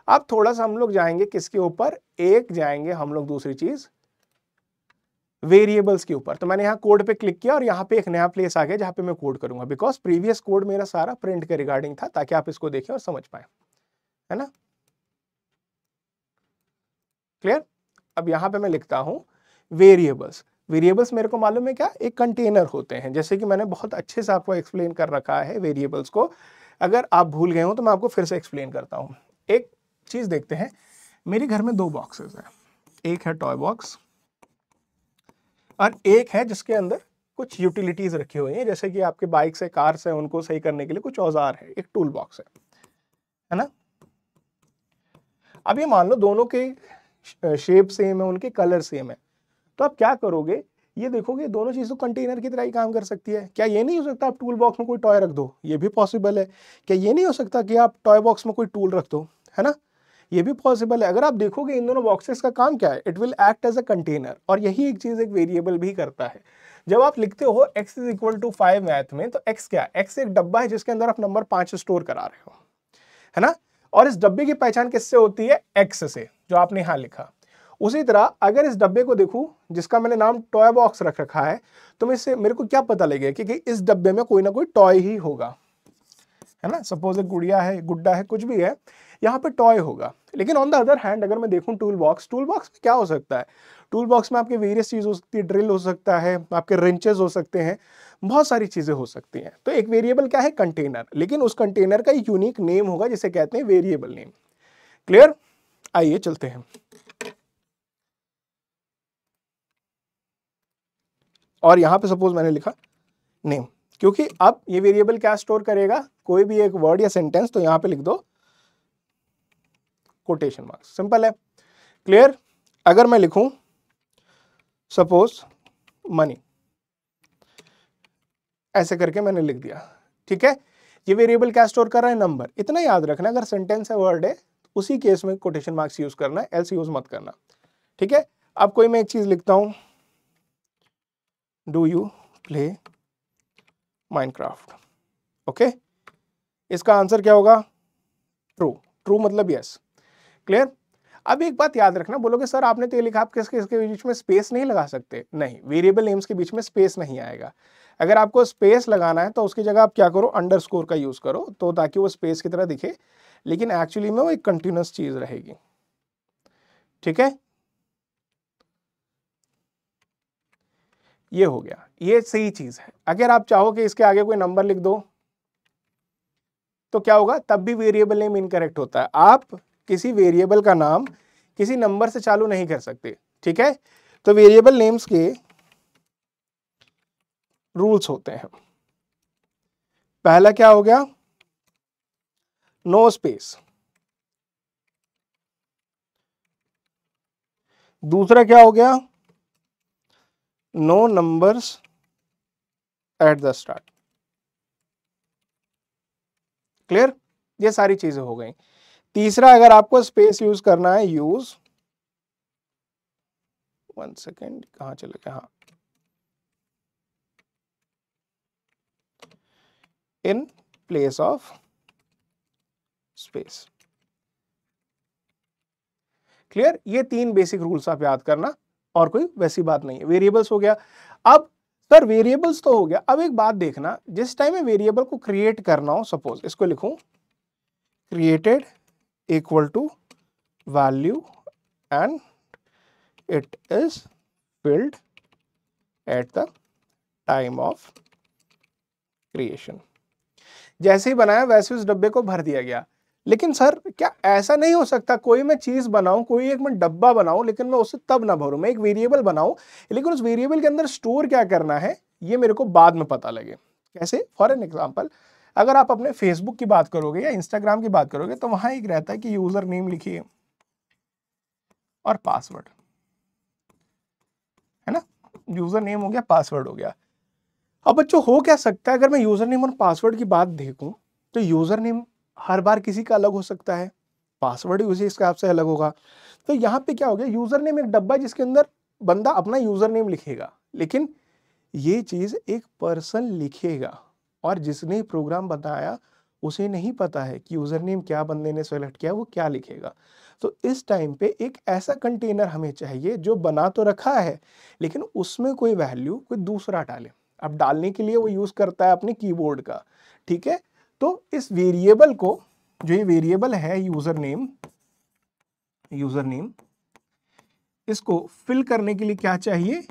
अब थोड़ा सा हम लोग जाएंगे किसके ऊपर, एक जाएंगे हम लोग दूसरी चीज वेरिएबल्स के ऊपर। तो मैंने यहाँ कोड पे क्लिक किया और यहाँ पे एक नया प्लेस आ गया जहां पे मैं कोड करूंगा, बिकॉज प्रीवियस कोड मेरा सारा प्रिंट के रिगार्डिंग था, ताकि आप इसको देखें और समझ पाए, है ना? क्लियर? अब यहाँ पे मैं लिखता हूं वेरिएबल्स। वेरिएबल्स मेरे को मालूम है क्या, एक कंटेनर होते हैं, जैसे कि मैंने बहुत अच्छे से आपको एक्सप्लेन कर रखा है वेरिएबल्स को। अगर आप भूल गए हो तो मैं आपको फिर से एक्सप्लेन करता हूं। एक चीज देखते हैं, मेरे घर में दो बॉक्सेस हैं, एक है टॉय बॉक्स और एक है जिसके अंदर कुछ यूटिलिटीज रखी हुई हैं, जैसे कि आपके बाइक से, कार से, उनको सही करने के लिए कुछ औजार है, एक टूल बॉक्स है ना? अब ये मान लो दोनों के शेप सेम है, उनके कलर सेम है, तो आप क्या करोगे, ये देखोगे दोनों चीज़ तो कंटेनर की तरह ही काम कर सकती है। क्या ये नहीं हो सकता आप टूल बॉक्स में कोई टॉय रख दो? ये भी पॉसिबल है। क्या ये नहीं हो सकता कि आप टॉय बॉक्स में कोई टूल रख दो? है ना? ये भी पॉसिबल है। अगर आप देखोगे इन दोनों बॉक्सेस का काम क्या है, it will act as a container. और यही एक चीज एक वेरिएबल भी करता है। जब आप लिखते हो x is equal to 5 math में, तो x क्या है? x एक डब्बा है जिसके अंदर आप नंबर 5 स्टोर करा रहे हो, है ना? और इस डब्बे की पहचान किससे होती है? x से, जो आपने यहां लिखा। उसी तरह अगर इस डब्बे को देखूं जिसका मैंने नाम टॉय बॉक्स रख रखा है, तो मैं इससे मेरे को क्या पता लगेगा कि इस डब्बे में कोई ना कोई टॉय ही होगा, है ना? सपोज एक गुड़िया है, गुड्डा है, कुछ भी है, यहाँ पे टॉय होगा। लेकिन ऑन द अदर हैंड अगर मैं देखूं टूल बॉक्स में क्या हो सकता है? टूल बॉक्स में आपके वेरियस चीज हो सकती है, ड्रिल हो सकता है, आपके रेंचेस हो सकते हैं, बहुत सारी चीजें हो सकती हैं। तो एक वेरिएबल क्या है? कंटेनर। लेकिन उस कंटेनर का एक यूनिक नेम होगा जिसे कहते हैं वेरिएबल नेम। क्लियर? आइए चलते हैं। और यहां पे सपोज मैंने लिखा नेम, क्योंकि अब ये वेरिएबल क्या स्टोर करेगा? कोई भी एक वर्ड या सेंटेंस, तो यहां पे लिख दो कोटेशन मार्क्स। सिंपल है। क्लियर? अगर मैं लिखूं सपोज मनी, ऐसे करके मैंने लिख दिया, ठीक है? ये वेरिएबल क्या स्टोर कर रहा है? नंबर। इतना याद रखना, अगर सेंटेंस है, वर्ड है, उसी केस में कोटेशन मार्क्स यूज करना है, एल्स यूज मत करना, ठीक है? अब कोई मैं एक चीज लिखता हूं, do you play Minecraft? Okay, इसका आंसर क्या होगा? ट्रू। ट्रू मतलब यस। क्लियर? अब एक बात याद रखना, बोलोगे सर आपने तो ये लिखा, आप किसके इसके बीच में स्पेस नहीं लगा सकते? नहीं, वेरिएबल नेम्स के बीच में स्पेस नहीं आएगा। अगर आपको स्पेस लगाना है तो उसकी जगह आप क्या करो? अंडरस्कोर का यूज करो, तो ताकि वो स्पेस की तरह दिखे, लेकिन एक्चुअली में वो एक कंटिन्यूअस चीज रहेगी। ठीक है, ये हो गया, ये सही चीज है। अगर आप चाहो कि इसके आगे कोई नंबर लिख दो तो क्या होगा? तब भी वेरिएबल नेम इनकरेक्ट होता है। आप किसी वेरिएबल का नाम किसी नंबर से चालू नहीं कर सकते, ठीक है? तो वेरिएबल नेम्स के रूल्स होते हैं। पहला क्या हो गया? No space. दूसरा क्या हो गया? No numbers at the start. Clear? ये सारी चीजें हो गई। तीसरा, अगर आपको स्पेस यूज करना है, यूज, वन सेकेंड, कहां चले गए? हाँ, in place of space. Clear? ये तीन बेसिक रूल्स आप याद करना, और कोई वैसी बात नहीं है। वेरिएबल्स हो गया। अब सर वेरिएबल्स तो हो गया, अब एक बात देखना, जिस टाइम में वेरिएबल को क्रिएट करना हो, सपोज इसको लिखूं created equal to value and it is filled at the time of creation. जैसे ही बनाया वैसे उस डब्बे को भर दिया गया, लेकिन सर क्या ऐसा नहीं हो सकता कोई मैं चीज बनाऊं, कोई एक मैं डब्बा बनाऊं, लेकिन मैं उसे तब ना भरूं, मैं एक वेरिएबल बनाऊं लेकिन उस वेरिएबल के अंदर स्टोर क्या करना है ये मेरे को बाद में पता लगे। कैसे? फॉर एन एग्जांपल, अगर आप अपने फेसबुक की बात करोगे या इंस्टाग्राम की बात करोगे तो वहां एक रहता है कि यूजर नेम लिखिए और पासवर्ड, है ना? यूजर नेम हो गया, पासवर्ड हो गया। अब बच्चों हो क्या सकता है, अगर मैं यूजर नेम और पासवर्ड की बात देखूं तो यूजर नेम हर बार किसी का अलग हो सकता है, पासवर्ड भी उसी हिसाब से अलग होगा। तो यहाँ पे क्या हो गया, यूजर नेम एक डब्बा जिसके अंदर बंदा अपना यूजर नेम लिखेगा, लेकिन ये चीज एक पर्सन लिखेगा और जिसने प्रोग्राम बनाया उसे नहीं पता है कि यूजर नेम क्या बंदे ने सेलेक्ट किया, वो क्या लिखेगा। तो इस टाइम पे एक ऐसा कंटेनर हमें चाहिए जो बना तो रखा है लेकिन उसमें कोई वैल्यू कोई दूसरा डाले। अब डालने के लिए वो यूज करता है अपने कीबोर्ड का, ठीक है? तो इस वेरिएबल को, जो ये वेरिएबल है यूजर नेम, इसको फिल करने के लिए क्या चाहिए,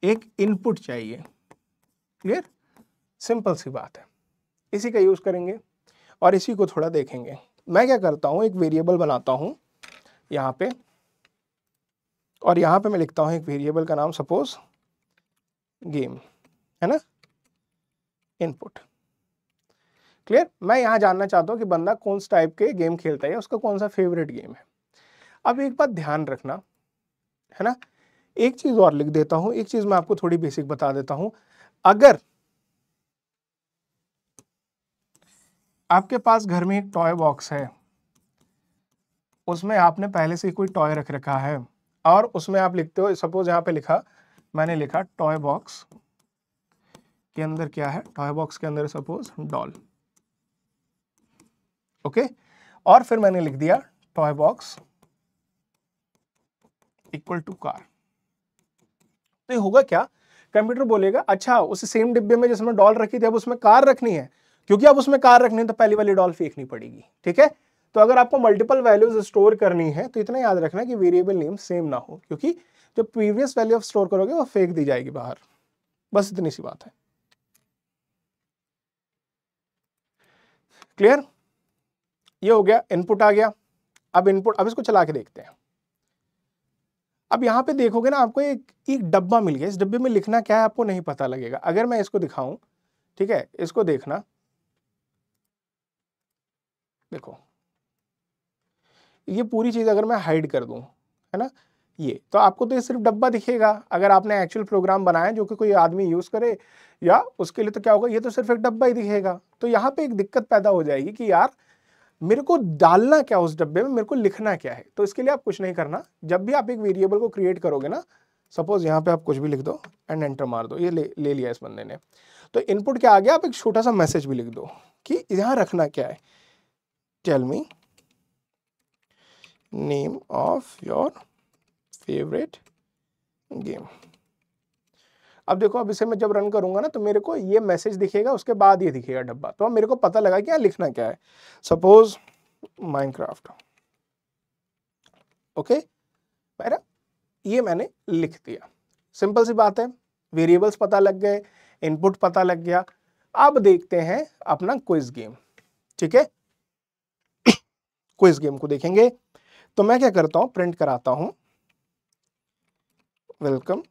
एक इनपुट चाहिए। क्लियर? सिंपल सी बात है, इसी का यूज करेंगे और इसी को थोड़ा देखेंगे। मैं क्या करता हूं, एक वेरिएबल बनाता हूं यहां पे, और यहां पे मैं लिखता हूं एक वेरिएबल का नाम सपोज गेम, है ना, इनपुट। क्लियर? मैं यहां जानना चाहता हूं कि बंदा कौन सा टाइप के गेम खेलता है, उसका कौन सा फेवरेट गेम है। अब एक बात ध्यान रखना, है ना, एक चीज और लिख देता हूं, एक चीज मैं आपको थोड़ी बेसिक बता देता हूं। अगर आपके पास घर में एक टॉय बॉक्स है, उसमें आपने पहले से कोई टॉय रख रखा है और उसमें आप लिखते हो, सपोज यहां पे लिखा, मैंने लिखा टॉय बॉक्स के अंदर क्या है, टॉय बॉक्स के अंदर सपोज डॉल, ओके, और फिर मैंने लिख दिया toy box equal to car. तो ये होगा क्या, कंप्यूटर बोलेगा अच्छा उस सेम डिब्बे में जिसमें डॉल रखी थी अब उसमें कार रखनी है, क्योंकि अब उसमें कार रखनी है तो पहली वाली डॉल फेंकनी पड़ेगी। ठीक है? तो अगर आपको मल्टीपल वैल्यूज स्टोर करनी है तो इतना याद रखना कि वेरिएबल नेम सेम ना हो, क्योंकि जो प्रीवियस वैल्यू आप स्टोर करोगे वो फेंक दी जाएगी बाहर। बस इतनी सी बात है। क्लियर? ये हो गया, इनपुट आ गया। अब इनपुट, अब इसको चला के देखते हैं। अब यहां पे देखोगे ना, आपको एक डब्बा मिल गया, इस डब्बे में लिखना क्या है आपको नहीं पता लगेगा। अगर मैं इसको दिखाऊं, ठीक है, इसको देखना, देखो ये पूरी चीज अगर मैं हाइड कर दूं, है ना, ये तो आपको तो ये सिर्फ डब्बा दिखेगा। अगर आपने एक्चुअल प्रोग्राम बनाया जो कि कोई आदमी यूज करे या उसके लिए, तो क्या होगा, ये तो सिर्फ एक डब्बा ही दिखेगा। तो यहाँ पे एक दिक्कत पैदा हो जाएगी कि यार मेरे को डालना क्या उस डब्बे में, मेरे को लिखना क्या है। तो इसके लिए आप कुछ नहीं करना, जब भी आप एक वेरिएबल को क्रिएट करोगे ना, सपोज यहाँ पे आप कुछ भी लिख दो एंड एंटर मार दो, ये ले लिया इस बंदे ने, तो इनपुट क्या आ गया, आप एक छोटा सा मैसेज भी लिख दो कि यहाँ रखना क्या है, tell me name of your favourite game. अब देखो, अब इसे मैं जब रन करूंगा ना तो मेरे को ये मैसेज दिखेगा, उसके बाद ये दिखेगा डब्बा, तो अब मेरे को पता लगा कि यहाँ लिखना क्या है, सपोज माइनक्राफ्ट। ओके, मेरा ये मैंने लिख दिया। सिंपल सी बात है, वेरिएबल्स पता लग गए, इनपुट पता लग गया। अब देखते हैं अपना क्विज गेम। ठीक है, क्विज गेम को देखेंगे। तो मैं क्या करता हूं, प्रिंट कराता हूं वेलकम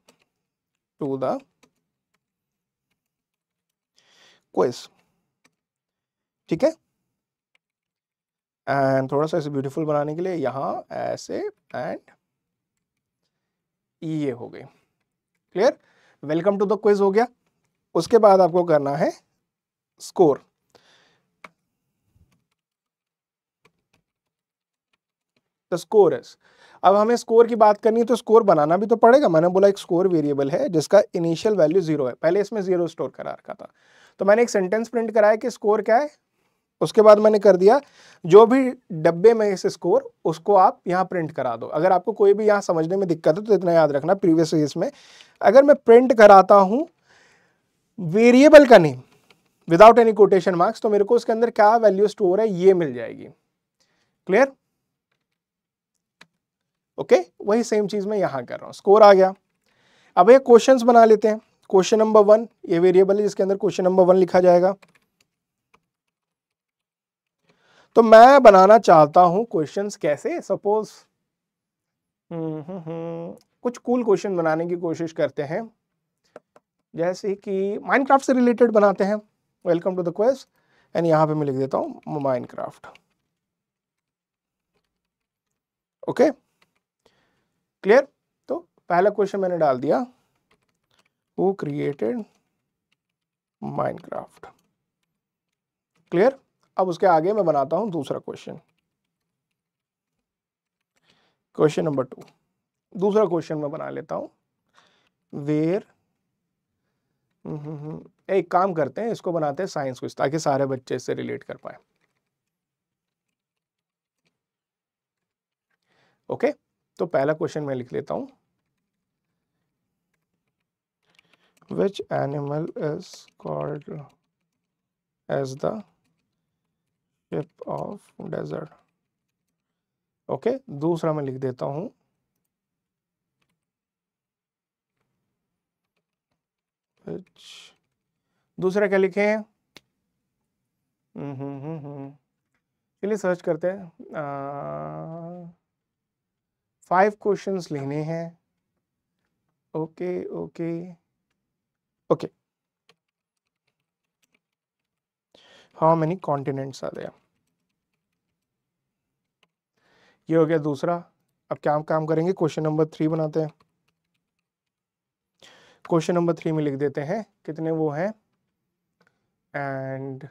टू द क्विज। ठीक है, एंड थोड़ा सा इसे ब्यूटीफुल बनाने के लिए यहां ऐसे एंड ये हो गई। Clear? Welcome to the quiz हो गया। उसके बाद आपको करना है स्कोर। द स्कोर इज, अब हमें स्कोर की बात करनी है तो स्कोर बनाना भी तो पड़ेगा। मैंने बोला एक स्कोर वेरिएबल है जिसका इनिशियल वैल्यू 0 है, पहले इसमें 0 स्टोर करा रखा था, तो मैंने एक सेंटेंस प्रिंट कराया कि स्कोर क्या है। उसके बाद मैंने कर दिया जो भी डब्बे में इस स्कोर, उसको आप यहाँ प्रिंट करा दो। अगर आपको कोई भी यहाँ समझने में दिक्कत है तो इतना याद रखना, प्रीवियस इसमें अगर मैं प्रिंट कराता हूँ वेरिएबल का name without any quotation marks, तो मेरे को उसके अंदर क्या वैल्यू स्टोर है ये मिल जाएगी। क्लियर? ओके, वही सेम चीज मैं यहां कर रहा हूं, स्कोर आ गया। अब ये क्वेश्चंस बना लेते हैं। क्वेश्चन नंबर 1, ये वेरिएबल है जिसके अंदर क्वेश्चन नंबर 1 लिखा जाएगा। तो मैं बनाना चाहता हूं क्वेश्चंस कैसे, सपोज कुछ कूल क्वेश्चन बनाने की कोशिश करते हैं, जैसे कि माइनक्राफ्ट से रिलेटेड बनाते हैं। Welcome to the quiz, and यहां पे मैं लिख देता हूं माइनक्राफ्ट। Okay clear. तो पहला क्वेश्चन मैंने डाल दिया, हु क्रिएटेड माइनक्राफ्ट। क्लियर। अब उसके आगे मैं बनाता हूं दूसरा क्वेश्चन, क्वेश्चन नंबर 2। दूसरा क्वेश्चन मैं बना लेता हूं, वेयर एक काम करते हैं, इसको बनाते हैं साइंस क्विज, ताकि सारे बच्चे इससे रिलेट कर पाए। ओके तो पहला क्वेश्चन मैं लिख लेता हूं, which animal is called as the ship of desert. Okay दूसरा मैं लिख देता हूं, दूसरा क्या लिखे हैं, चलिए सर्च करते हैं। 5 क्वेश्चंस लेने हैं। Okay okay okay, how many continents are there. ये हो गया दूसरा। अब क्या हम काम करेंगे, क्वेश्चन नंबर 3 बनाते हैं। क्वेश्चन नंबर 3 में लिख देते हैं कितने वो हैं, एंड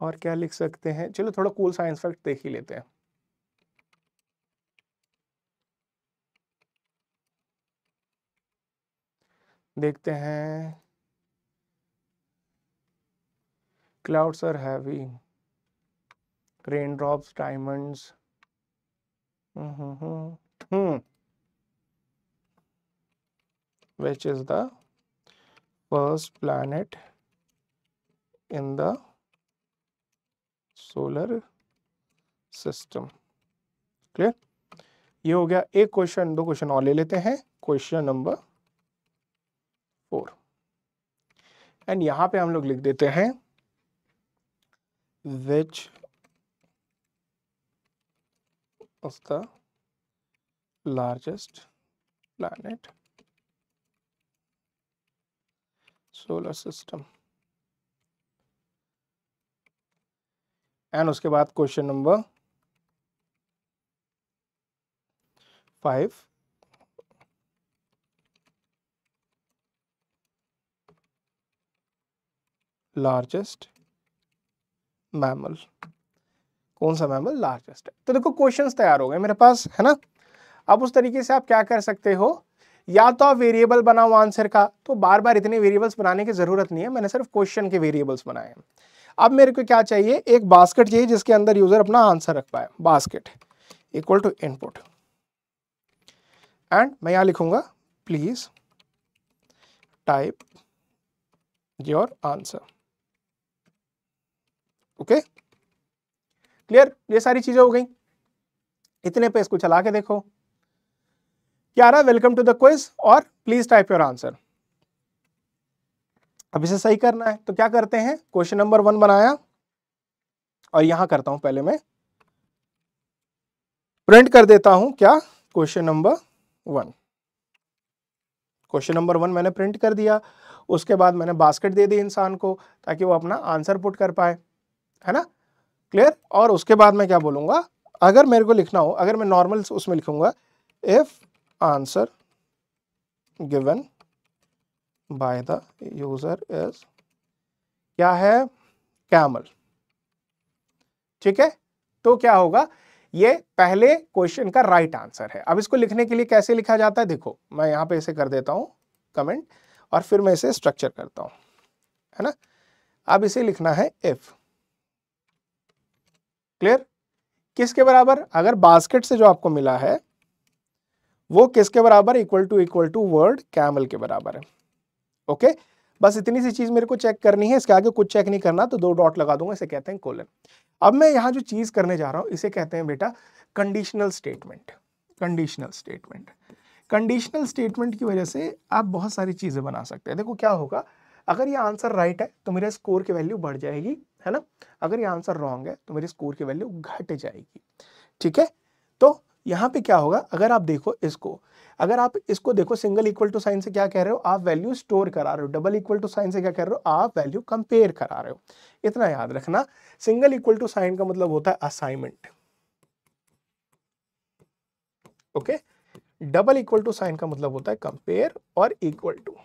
और क्या लिख सकते हैं, चलो थोड़ा कूल साइंस फैक्ट देख ही लेते हैं। देखते हैं, clouds are heavy, raindrops, diamonds, which is the first planet in the solar system। क्लियर। ये हो गया एक क्वेश्चन। 2 क्वेश्चन और ले लेते हैं, क्वेश्चन नंबर 4, एंड यहां पे हम लोग लिख देते हैं, which of the largest planet solar system, and उसके बाद क्वेश्चन नंबर 5, लार्जेस्ट मैमल। कौन सा मैमल लार्जेस्ट है। तो देखो क्वेश्चंस तैयार हो गए मेरे पास, है ना। अब उस तरीके से आप क्या कर सकते हो, या तो आप वेरिएबल बनाओ आंसर का, तो बार बार इतने वेरिएबल्स बनाने की जरूरत नहीं है, मैंने सिर्फ क्वेश्चन के वेरिएबल्स बनाए हैं। अब मेरे को क्या चाहिए, एक बास्केट चाहिए जिसके अंदर यूजर अपना आंसर रख पाए। Basket equal to input, and मैं यहां लिखूंगा please type your answer. Okay clear. ये सारी चीजें हो गई। इतने पे इसको चला के देखो क्या रहा, वेलकम टू द क्विज और प्लीज टाइप योर आंसर। अब इसे सही करना है तो क्या करते हैं, क्वेश्चन नंबर 1 बनाया और यहां करता हूं, पहले मैं प्रिंट कर देता हूं क्या, क्वेश्चन नंबर 1। क्वेश्चन नंबर 1 मैंने प्रिंट कर दिया। उसके बाद मैंने बास्केट दे दी इंसान को, ताकि वो अपना आंसर पुट कर पाए, है ना। क्लियर। और उसके बाद मैं क्या बोलूंगा, अगर मेरे को लिखना हो, अगर मैं नॉर्मल उसमें लिखूंगा, if answer given by the user is, क्या है, कैमल। ठीक है। तो क्या होगा, ये पहले क्वेश्चन का राइट आंसर है। अब इसको लिखने के लिए कैसे लिखा जाता है, देखो मैं यहां पे इसे कर देता हूं कमेंट, और फिर मैं इसे स्ट्रक्चर करता हूं, है ना। अब इसे लिखना है इफ। क्लियर। किसके बराबर, अगर बास्केट से जो आपको मिला है वो किसके बराबर, इक्वल टू वर्ड कैमल के बराबर है। ओके बस इतनी सी चीज मेरे को चेक करनी है, इसके आगे कुछ चेक नहीं करना, तो 2 डॉट लगा दूंगा, इसे कहते हैं कोलन। अब मैं यहां जो चीज करने जा रहा हूं इसे कहते हैं बेटा conditional statement. Conditional statement, conditional statement की वजह से आप बहुत सारी चीजें बना सकते हैं। देखो क्या होगा, अगर ये आंसर राइट है तो मेरे स्कोर की वैल्यू बढ़ जाएगी, है ना। अगर ये आंसर रॉन्ग है तो मेरे स्कोर की वैल्यू घट जाएगी, ठीक है। तो यहाँ पे क्या होगा, अगर आप देखो इसको, अगर आप इसको देखो सिंगल इक्वल टू साइन से क्या कह रहे हो, आप वैल्यू स्टोर करा रहे हो, डबल इक्वल टू साइन से क्या कह रहे हो, आप वैल्यू कंपेयर करा रहे हो। इतना याद रखना, सिंगल इक्वल टू साइन का मतलब होता है assignment, okay. Double equal to sign का मतलब होता है कंपेयर और इक्वल टू,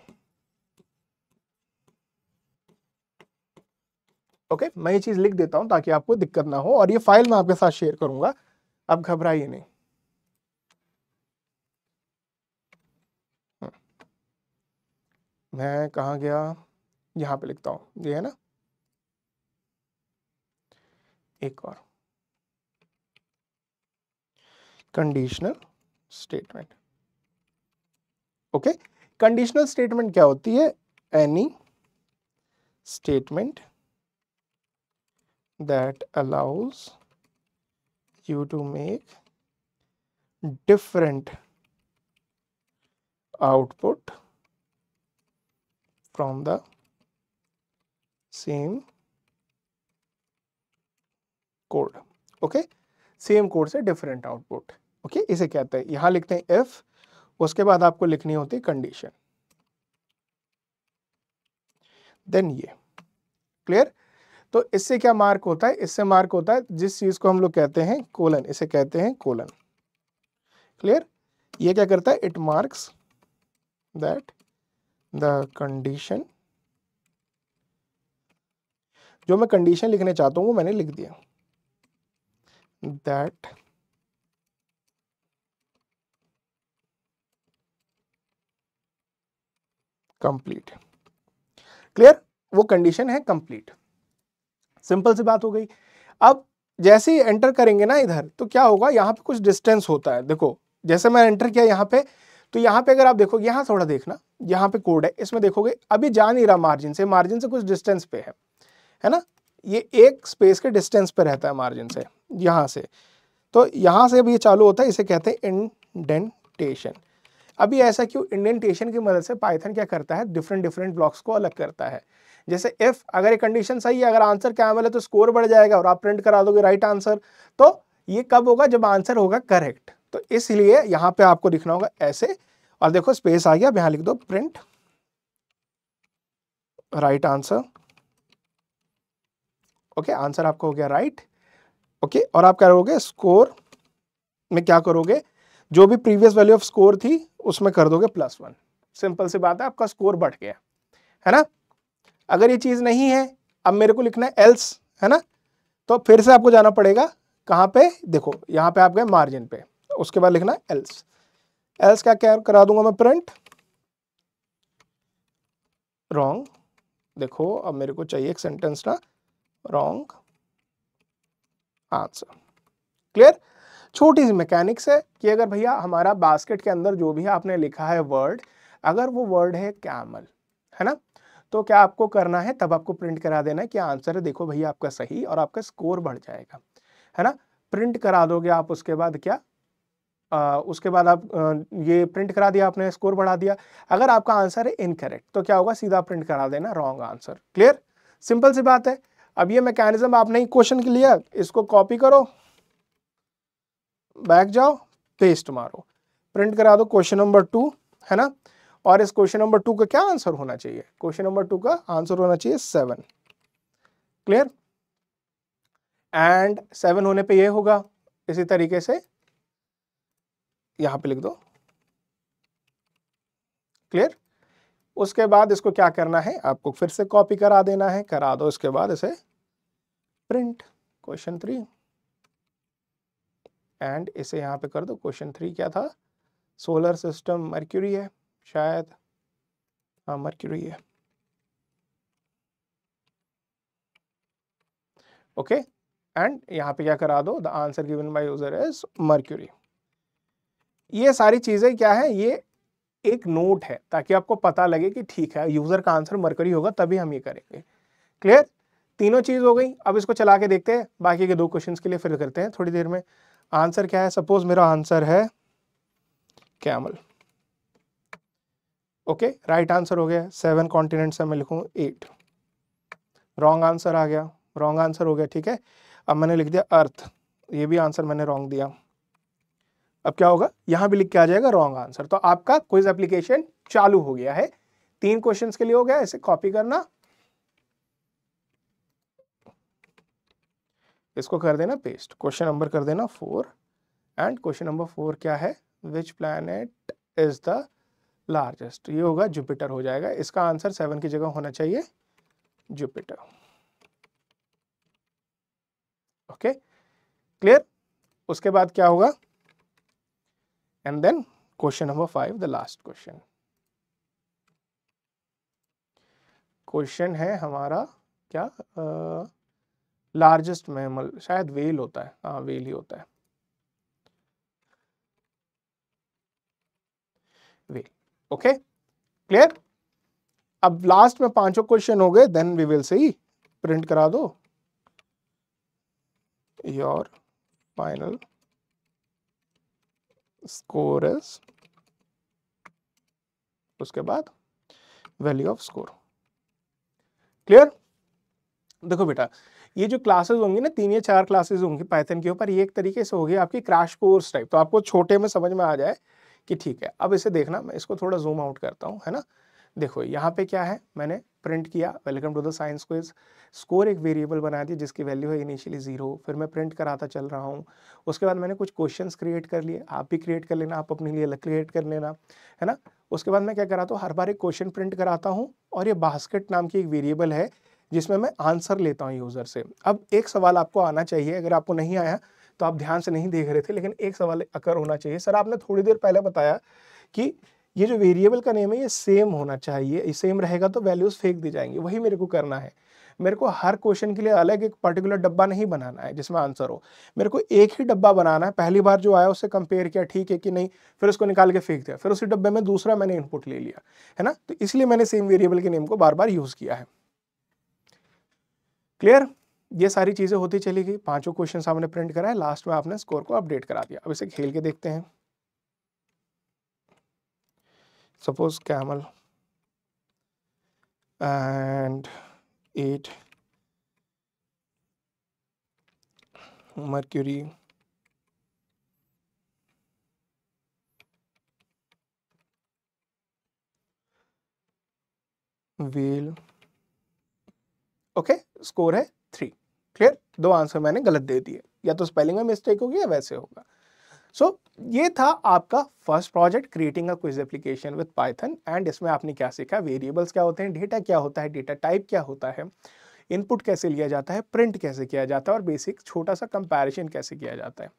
ओके। मैं ये चीज लिख देता हूं ताकि आपको दिक्कत ना हो, और ये फाइल मैं आपके साथ शेयर करूंगा, अब घबराइए नहीं। मैं कहाँ गया, यहां पे लिखता हूं, ये है ना, एक और conditional statement, okay. Conditional statement क्या होती है, any statement that allows you to make different output from the same code, okay, same code से डिफरेंट आउटपुट, ओके, इसे कहते हैं, यहां लिखते हैं इफ, उसके बाद आपको लिखनी होती है कंडीशन, देन ये, क्लियर। तो इससे क्या मार्क होता है, इससे मार्क होता है जिस चीज को हम लोग कहते हैं कोलन, इसे कहते हैं कोलन, क्लियर। ये क्या करता है, it marks that the condition, जो मैं कंडीशन लिखने चाहता हूं वो मैंने लिख दिया, दैट कंप्लीट, क्लियर, वो कंडीशन है कंप्लीट, सिंपल सी बात हो गई। अब जैसे ही एंटर करेंगे ना इधर, तो क्या होगा, यहाँ पे कुछ डिस्टेंस होता है, देखो जैसे मैं एंटर किया यहाँ पे, तो यहाँ पे अगर आप देखोगे, यहाँ थोड़ा देखना, यहाँ पे कोड है, इसमें देखोगे अभी जा नहीं रहा मार्जिन से कुछ डिस्टेंस पे है ना, ये एक स्पेस के डिस्टेंस पे रहता है मार्जिन से, यहाँ से, तो यहाँ से अभी ये चालू होता है, इसे कहते हैं इंडेंटेशन। अभी ऐसा क्यों, इंडेंटेशन की मदद से पाइथन क्या करता है, डिफरेंट ब्लॉक्स को अलग करता है। जैसे इफ, अगर ये कंडीशन सही है, अगर आंसर कैमल है तो स्कोर बढ़ जाएगा और आप प्रिंट करा दोगे राइट आंसर, तो ये कब होगा, जब आंसर होगा करेक्ट। तो इसलिए यहां पे आपको लिखना होगा ऐसे, और देखो स्पेस आ गया, अब यहां लिख दो print right answer, okay, answer आपका हो गया राइट, ओके। और आप क्या करोगे, स्कोर में क्या करोगे, जो भी प्रीवियस वैल्यू ऑफ स्कोर थी उसमें कर दोगे +1, सिंपल सी बात है, आपका स्कोर बढ़ गया, है ना। अगर ये चीज नहीं है, अब मेरे को लिखना है एल्स, है ना, तो फिर से आपको जाना पड़ेगा कहां पे, देखो यहां पे आप गए मार्जिन पे, उसके बाद लिखना है एल्स, एल्स क्या करा दूंगा मैं, प्रिंट रॉन्ग, देखो अब मेरे को चाहिए एक सेंटेंस ना, रॉन्ग आंसर, क्लियर। छोटी सी मैकेनिक्स है कि अगर भैया हमारा बास्केट के अंदर जो भी आपने लिखा है वर्ड, अगर वो वर्ड है कैमल, है ना, तो क्या आपको करना है, तब आपको प्रिंट करा देना है कि आंसर है, देखो भैया आपका सही, और आपका स्कोर बढ़ जाएगा, है ना। प्रिंट करा दोगे आप, उसके बाद क्या, उसके बाद आप ये प्रिंट करा दिया आपने, स्कोर बढ़ा दिया। अगर आपका आंसर है इनकरेक्ट तो क्या होगा, सीधा प्रिंट करा देना रॉन्ग आंसर, क्लियर, सिंपल सी बात है। अब ये मैकेनिज्म आपने क्वेश्चन के लिया, इसको कॉपी करो, बैक जाओ, पेस्ट मारो, प्रिंट करा दो क्वेश्चन नंबर 2, है ना। और इस क्वेश्चन नंबर 2 का क्या आंसर होना चाहिए, क्वेश्चन नंबर 2 का आंसर होना चाहिए 7, क्लियर। एंड 7 होने पे ये होगा, इसी तरीके से यहां पे लिख दो, क्लियर। उसके बाद इसको क्या करना है, आपको फिर से कॉपी करा देना है, करा दो, इसके बाद इसे प्रिंट क्वेश्चन 3, एंड इसे यहां पे कर दो, क्वेश्चन 3 क्या था, सोलर सिस्टम मर्क्यूरी है शायद, हाँ मर्क्यूरी है, ओके। एंड यहां पे क्या करा दो, the answer given by user is mercury. ये सारी चीजें क्या है, ये एक नोट है ताकि आपको पता लगे कि ठीक है यूजर का आंसर मर्करी होगा, तभी हम ये करेंगे, क्लियर। तीनों चीज हो गई, अब इसको चला के देखते हैं, बाकी के 2 क्वेश्चंस के लिए फिर करते हैं थोड़ी देर में। आंसर क्या है, सपोज मेरा आंसर है कैमल, ओके, राइट आंसर हो गया 7 कॉन्टिनेंट्स है, मैं लिखूँ 8। रॉन्ग आंसर आ गया, रॉन्ग आंसर हो गया, ठीक है। अब मैंने लिख दिया अर्थ, ये भी आंसर मैंने रॉन्ग दिया। अब क्या होगा, यहां भी लिख के आ जाएगा रॉन्ग आंसर। तो आपका क्विज एप्लीकेशन चालू हो गया है। 3 क्वेश्चंस के लिए हो गया, इसे कॉपी करना, इसको कर देना पेस्ट, क्वेश्चन नंबर कर देना 4 एंड क्वेश्चन नंबर 4 क्या है, which planet is the largest, ये होगा जुपिटर हो जाएगा। इसका आंसर 7 की जगह होना चाहिए जुपिटर। Okay clear. उसके बाद क्या होगा, and then question number 5 the last question. Question है हमारा क्या, लार्जेस्ट मैमल, शायद वेल होता है, हाँ वेल ही होता है, वेल। Okay clear. अब लास्ट में 5 क्वेश्चन हो गए, then we will see, print करा दो योर फाइनल स्कोर इज, उसके बाद वैल्यू ऑफ स्कोर। क्लियर। देखो बेटा, ये जो क्लासेस होंगी ना, 3 या 4 क्लासेस होंगी पाइथन के ऊपर, ये एक तरीके से होगी आपकी क्रैश कोर्स टाइप, तो आपको छोटे में समझ में आ जाए कि ठीक है। अब इसे देखना, मैं इसको थोड़ा जूम आउट करता हूँ, है ना। देखो यहाँ पे क्या है, मैंने प्रिंट किया welcome to the science quiz, score एक वेरिएबल बना दिया जिसकी वैल्यू है इनिशियली 0, फिर मैं प्रिंट कराता चल रहा हूँ। उसके बाद मैंने कुछ क्वेश्चंस क्रिएट कर लिए, आप भी क्रिएट कर लेना, आप अपने लिए अलग क्रिएट कर लेना, है ना। उसके बाद मैं क्या कराता हूँ, हर बार एक क्वेश्चन प्रिंट कराता हूँ, और ये बास्केट नाम की एक वेरिएबल है जिसमें मैं आंसर लेता हूँ यूजर से। अब एक सवाल आपको आना चाहिए, अगर आपको नहीं आया तो आप ध्यान से नहीं देख रहे थे, लेकिन एक सवाल अकर होना चाहिए, सर आपने थोड़ी देर पहले बताया कि ये जो वेरिएबल का नेम है ये सेम होना चाहिए, ये सेम रहेगा तो वैल्यूज फेंक दी जाएंगी, वही मेरे को करना है। मेरे को हर क्वेश्चन के लिए अलग एक पर्टिकुलर डब्बा नहीं बनाना है जिसमें आंसर हो, मेरे को एक ही डब्बा बनाना है। पहली बार जो आया उससे कंपेयर किया, ठीक है कि नहीं, फिर उसको निकाल के फेंक दिया, फिर उसी डब्बे में दूसरा मैंने इनपुट ले लिया, है ना। तो इसलिए मैंने सेम वेरिएबल के नेम को बार बार यूज किया है। क्लियर। ये सारी चीजें होती चली गई, 5 क्वेश्चन आपने प्रिंट कराए, लास्ट में आपने स्कोर को अपडेट करा दिया। अब इसे खेल के देखते हैं। Suppose camel and 8 mercury whale। Okay score है 3। क्लियर। 2 आंसर मैंने गलत दे दिए, या तो स्पेलिंग में मिस्टेक होगी या वैसे होगा। सो ये था आपका first project, creating a quiz application with Python. And इसमें आपने क्या सीखा, वेरिएबल्स क्या होते हैं, डेटा क्या होता है, डेटा टाइप क्या होता है, इनपुट कैसे लिया जाता है, प्रिंट कैसे किया जाता है, और बेसिक छोटा सा कंपैरिजन कैसे किया जाता है।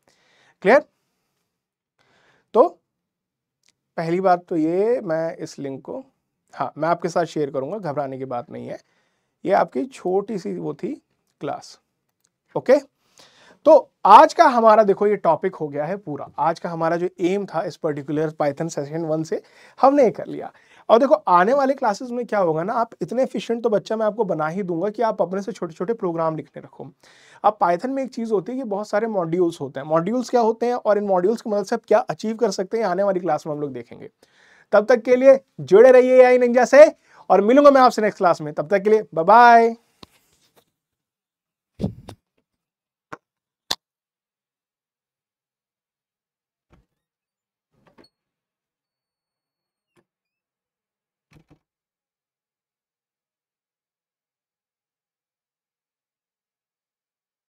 क्लियर। तो पहली बात तो ये, मैं इस लिंक को, हाँ मैं आपके साथ शेयर करूंगा, घबराने की बात नहीं है। ये आपकी छोटी सी वो थी क्लास। ओके तो आज का हमारा देखो ये टॉपिक हो गया है पूरा। आज का हमारा जो एम था इस पर्टिकुलर पाइथन सेशन 1 से हमने कर लिया। और देखो आने वाले क्लासेस में क्या होगा ना, आप इतने एफिशिएंट तो बच्चा मैं आपको बना ही दूंगा कि आप अपने से छोटे छोटे प्रोग्राम लिखने रखो। अब पाइथन में एक चीज होती है कि बहुत सारे मॉड्यूल्स होते हैं। मॉड्यूल्स क्या होते हैं और इन मॉड्यूल्स की मदद से आप क्या अचीव कर सकते हैं, आने वाली क्लास में हम लोग देखेंगे। तब तक के लिए जुड़े रहिए AI निंजा से, और मिलूंगा मैं आपसे नेक्स्ट क्लास में। तब तक के लिए बाय बाय।